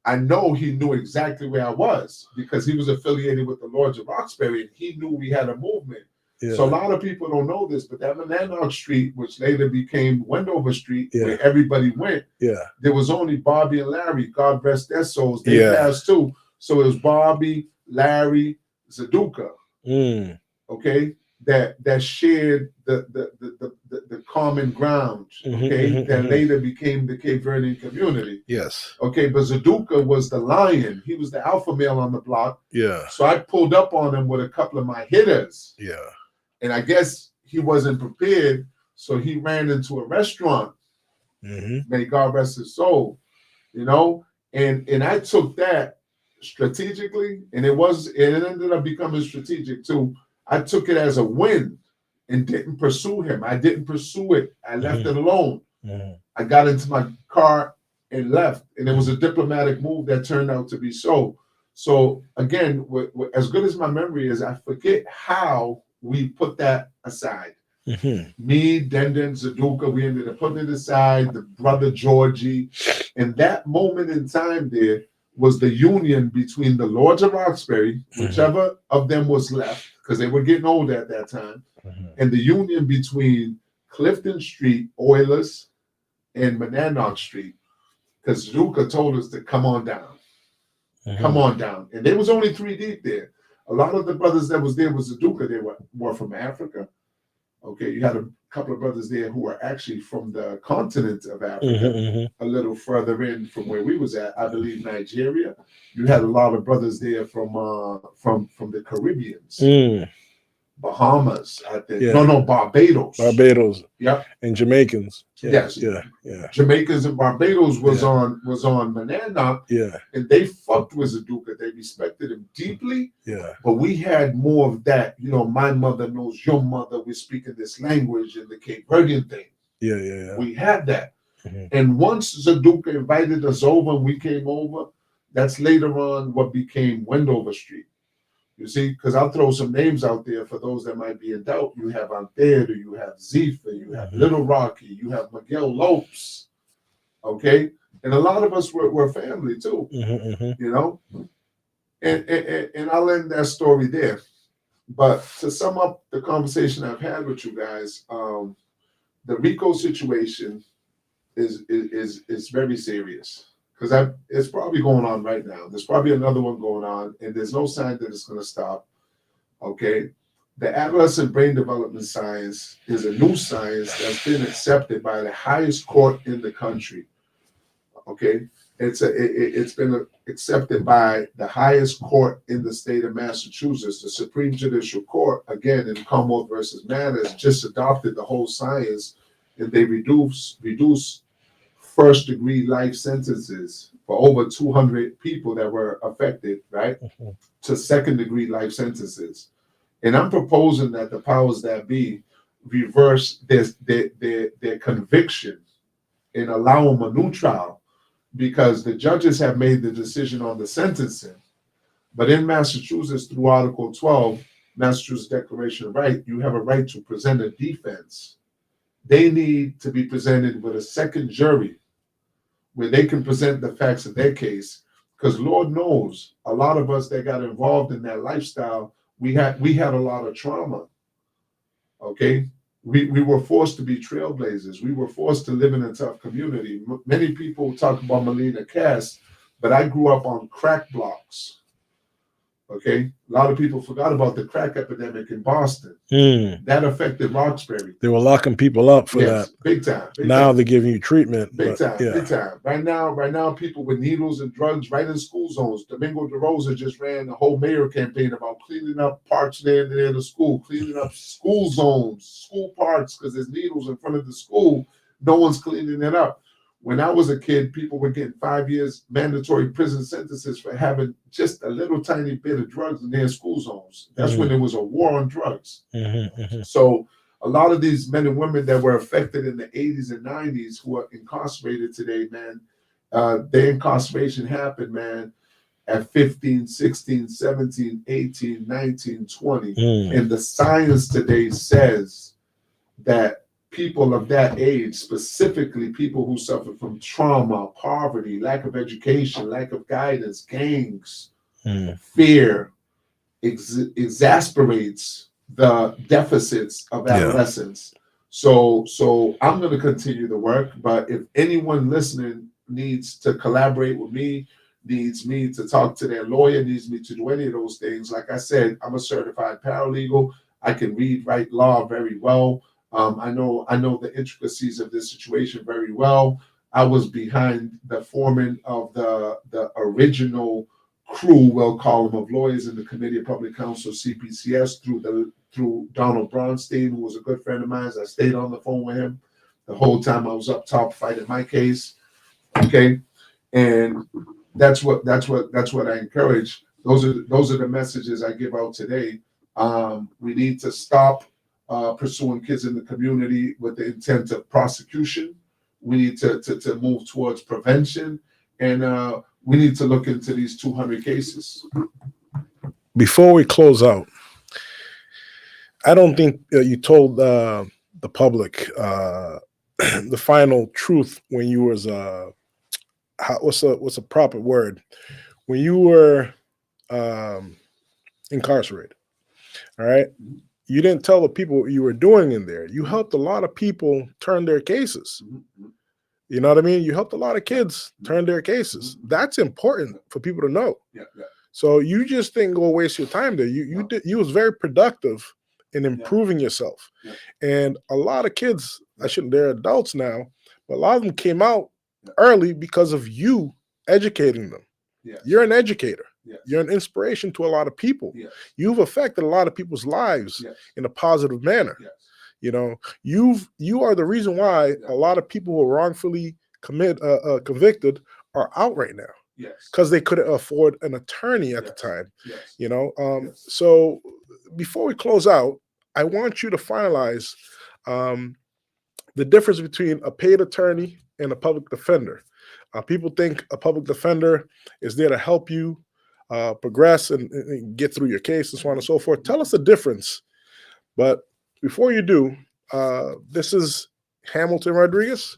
I know he knew exactly where I was because he was affiliated with the Lords of Roxbury and he knew we had a movement. Yeah. So a lot of people don't know this, but that Monadnock Street, which later became Wendover Street, where everybody went, there was only Bobby and Larry, God rest their souls. They passed too. So it was Bobby, Larry, Zaduka, okay, that shared the common ground, okay, that later became the Cape Verdean community. Yes. Okay, but Zaduka was the lion. He was the alpha male on the block. Yeah. So I pulled up on him with a couple of my hitters. Yeah. And I guess he wasn't prepared, so he ran into a restaurant. May God rest his soul, and I took that strategically, and it ended up becoming strategic too. I took it as a win and didn't pursue him. I didn't pursue it. I left it alone. I got into my car and left, and it was a diplomatic move that turned out to be so. So again, as good as my memory is, I forget how we put that aside. Me, Denden, Zaduka, we ended up putting it aside, the brother Georgie. And that moment in time there was the union between the Lords of Roxbury, whichever of them was left, because they were getting old at that time, and the union between Clifton Street, Oilers, and Monadnock Street, because Zuka told us to come on down. Come on down. And there was only 3 deep there. A lot of the brothers that was there was the Duca. They were from Africa. Okay, you had a couple of brothers there who were actually from the continent of Africa, a little further in from where we was at. I believe Nigeria. You had a lot of brothers there from the Caribbeans. Bahamas, I think. Yeah. No, Barbados. Barbados. Yep. And Jamaicans. Yeah. Yes. Yeah. Jamaicans and Barbados was on Monadnock. Yeah. And they fucked with Zaduka. They respected him deeply. Yeah. But we had more of that. You know, my mother knows your mother. We're speaking this language and the Cape Verdean thing. Yeah. We had that. And once Zaduka invited us over and we came over, that's later on what became Wendover Street. You see, because I'll throw some names out there for those that might be in doubt. You have Antedo, you have Zifa, you have Little Rocky, you have Miguel Lopes, okay? And a lot of us were family too, you know? And I'll end that story there. But to sum up the conversation I've had with you guys, the RICO situation is very serious. Because it's probably going on right now. There's probably another one going on, and there's no sign that it's going to stop. Okay, the adolescent brain development science is a new science that's been accepted by the highest court in the country. Okay, it's been accepted by the highest court in the state of Massachusetts. The Supreme Judicial Court, again in Commonwealth versus Matters, just adopted the whole science, and they reduce first-degree life sentences for over 200 people that were affected, right, to second-degree life sentences. And I'm proposing that the powers that be reverse their conviction and allow them a new trial, because the judges have made the decision on the sentencing. But in Massachusetts, through Article 12, Massachusetts Declaration of Rights, you have a right to present a defense. They need to be presented with a second jury where they can present the facts of their case, because Lord knows a lot of us that got involved in that lifestyle, we had a lot of trauma. Okay, we were forced to be trailblazers. We were forced to live in a tough community. Many people talk about Melina Cass, but I grew up on crack blocks. Okay, a lot of people forgot about the crack epidemic in Boston. That affected Roxbury. They were locking people up for that. Big time. Now they're giving you treatment. Big time. Right now, people with needles and drugs right in school zones. Domingo DeRosa just ran the whole mayor campaign about cleaning up parks near the school, cleaning up school zones, school parks, because there's needles in front of the school. No one's cleaning it up. When I was a kid, people were getting 5 years mandatory prison sentences for having just a little tiny bit of drugs in their school zones. That's when there was a war on drugs. So a lot of these men and women that were affected in the 80s and 90s who are incarcerated today, man, their incarceration happened, man, at 15, 16, 17, 18, 19, 20. And the science today says that people of that age, specifically people who suffer from trauma, poverty, lack of education, lack of guidance, gangs, fear, exasperates the deficits of adolescence. So I'm going to continue the work, but if anyone listening needs to collaborate with me, needs me to talk to their lawyer, needs me to do any of those things, like I said, I'm a certified paralegal. I can read, write law very well. I know the intricacies of this situation very well. I was behind the forming of the original crew, we'll call them, of lawyers in the Committee of Public Counsel, CPCS, through Donald Bronstein, who was a good friend of mine. I stayed on the phone with him the whole time I was up top fighting my case. Okay, and that's what I encourage. Those are the messages I give out today. We need to stop pursuing kids in the community with the intent of prosecution. We need to move towards prevention, and we need to look into these 200 cases. Before we close out, I don't think you told the public the final truth when you was what's a proper word, when you were incarcerated. All right. you didn't tell the people what you were doing in there. You helped a lot of people turn their cases. Mhm. You know what I mean? You helped a lot of kids turn their cases. That's important for people to know. Yeah, yeah. So you just didn't go waste your time there. You was very productive in improving yourself. Yeah. And a lot of kids, Yeah. I shouldn't, they're adults now, but a lot of them came out early because of you educating them. Yes. You're an educator. Yes. You're an inspiration to a lot of people. Yes. You've affected a lot of people's lives Yes. in a positive manner. Yes. You know, you are the reason why a lot of people who are wrongfully convicted are out right now. Yes. Because they couldn't afford an attorney at the time. Yes. You know, Yes. so before we close out, I want you to finalize the difference between a paid attorney and a public defender. People think a public defender is there to help you progress and get through your case and so on and so forth. Tell us the difference. But before you do, this is Hamilton Rodriguez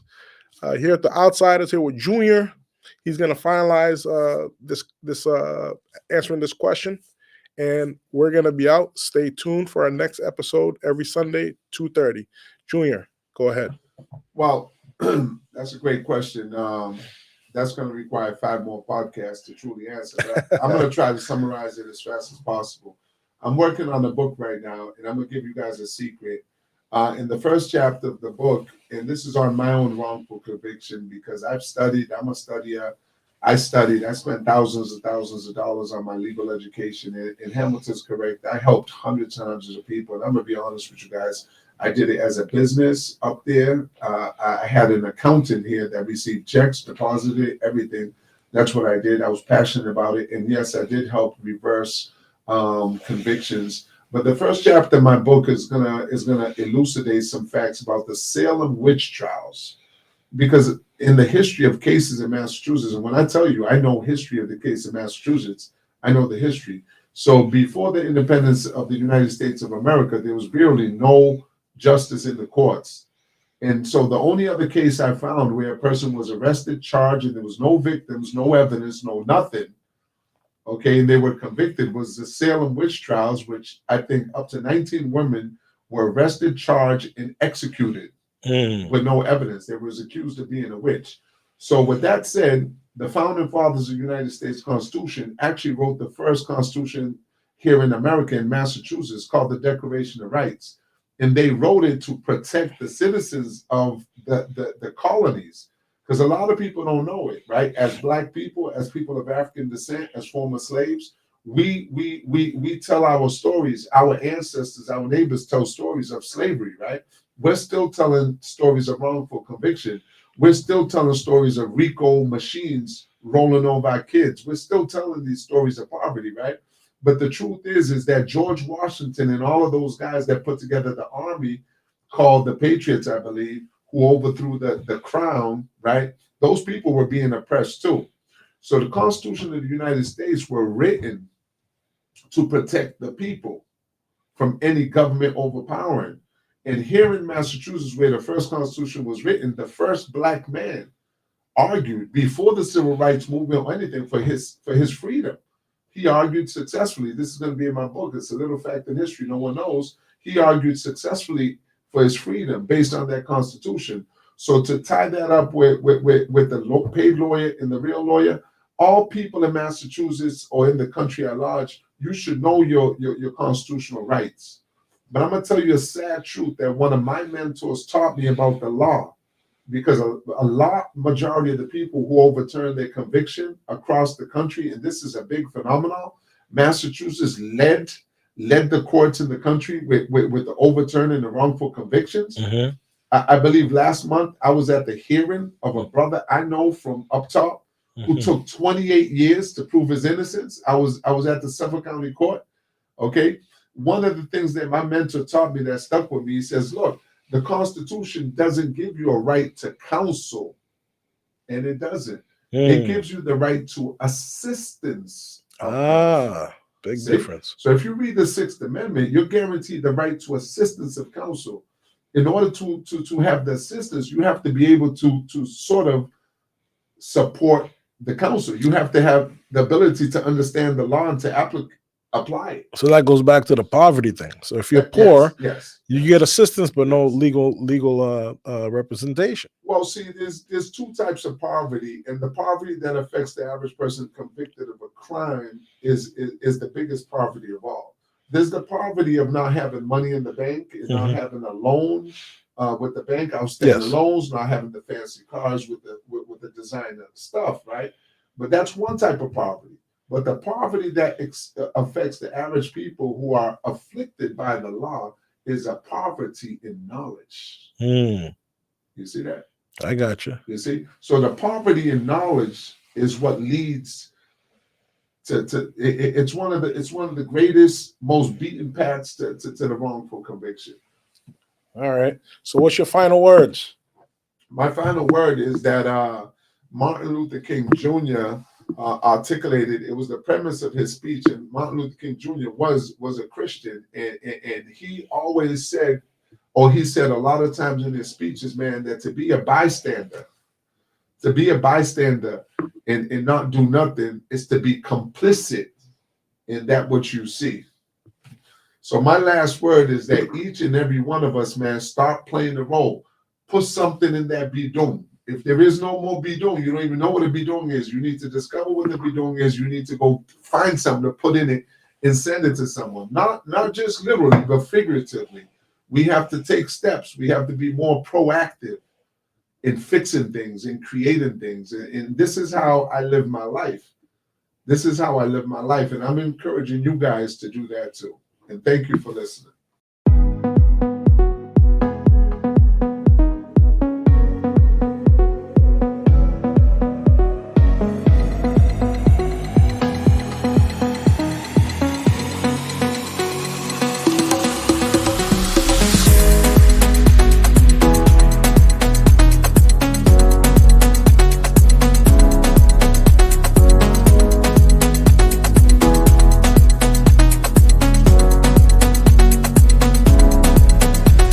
here at the Outsiders here with Junior. He's going to finalize this answering this question, and we're going to be out. Stay tuned for our next episode every Sunday, 2:30. Junior, go ahead. Well, that's a great question. That's going to require 5 more podcasts to truly answer that. I'm going to try to summarize it as fast as possible. I'm working on a book right now, and I'm going to give you guys a secret. In the first chapter of the book, and this is on my own wrongful conviction because I've studied, I'm a studier. I spent thousands and thousands of dollars on my legal education. And Hamilton's correct. I helped hundreds and hundreds of people. And I'm going to be honest with you guys. I did it as a business up there. I had an accountant here that received checks, deposited everything. That's what I did. I was passionate about it. And yes, I did help reverse convictions. But the first chapter of my book is gonna elucidate some facts about the Salem witch trials, because in the history of cases in Massachusetts, and when I tell you I know history of the case in Massachusetts, I know the history. So before the independence of the United States of America, there was really no justice in the courts. And so the only other case I found where a person was arrested, charged, and there was no victims, no evidence, no nothing, okay, and they were convicted was the Salem witch trials, which I think up to 19 women were arrested, charged, and executed with no evidence. They was accused of being a witch. So with that said, the founding fathers of the United States Constitution actually wrote the first constitution here in America, in Massachusetts, called the Declaration of Rights. And they wrote it to protect the citizens of the colonies. Because a lot of people don't know it, right? As Black people, as people of African descent, as former slaves, we tell our stories. Our ancestors, our neighbors tell stories of slavery, right? We're still telling stories of wrongful conviction. We're still telling stories of RICO machines rolling over our kids. We're still telling these stories of poverty, right? But the truth is that George Washington and all of those guys that put together the army called the Patriots, I believe, who overthrew the crown, right? Those people were being oppressed too. So the Constitution of the United States were written to protect the people from any government overpowering. And here in Massachusetts, where the first Constitution was written, the first Black man argued before the Civil Rights Movement or anything for his freedom. He argued successfully. This is going to be in my book. It's a little fact in history no one knows. He argued successfully for his freedom based on that Constitution. So to tie that up with the paid lawyer and the real lawyer, all people in Massachusetts or in the country at large, you should know your constitutional rights. But I'm going to tell you a sad truth that one of my mentors taught me about the law, because a majority of the people who overturn their conviction across the country, and this is a big phenomenon, Massachusetts led the courts in the country with the overturning the wrongful convictions. Mm-hmm. I believe last month I was at the hearing of a brother I know from up top who took 28 years to prove his innocence. I was at the Suffolk County Court. Okay. One of the things that my mentor taught me that stuck with me, he says, look, the Constitution doesn't give you a right to counsel, and it doesn't. It gives you the right to assistance. Big difference. So if you read the Sixth Amendment, you're guaranteed the right to assistance of counsel. In order to have the assistance, you have to be able to sort of support the counsel. You have to have the ability to understand the law and to apply it. So that goes back to the poverty thing. So if you're Yes, poor, yes. you get assistance, but no legal representation. Well, see, there's two types of poverty, and the poverty that affects the average person convicted of a crime is the biggest poverty of all. There's the poverty of not having money in the bank and not having a loan with the bank, outstanding loans, not having the fancy cars with the designer stuff, right? But that's one type of poverty. But the poverty that affects the average people who are afflicted by the law is a poverty in knowledge. You see that? I got you. You see? So the poverty in knowledge is what leads to it's one of the greatest, most beaten paths to the wrongful conviction. All right. So what's your final words? My final word is that Martin Luther King Jr. Articulated. It was the premise of his speech, and Martin Luther King Jr. was a Christian, and he always said, or he said a lot of times in his speeches, man, that to be a bystander and not do nothing is to be complicit in that what you see. So my last word is that each and every one of us, man, start playing the role. Put something in that bidon. If there is no more bidon, you don't even know what a bidon is. You need to discover what the bidon is. You need to go find something to put in it and send it to someone. Not just literally, but figuratively. We have to take steps. We have to be more proactive in fixing things, in creating things. And this is how I live my life. This is how I live my life. And I'm encouraging you guys to do that too. And thank you for listening.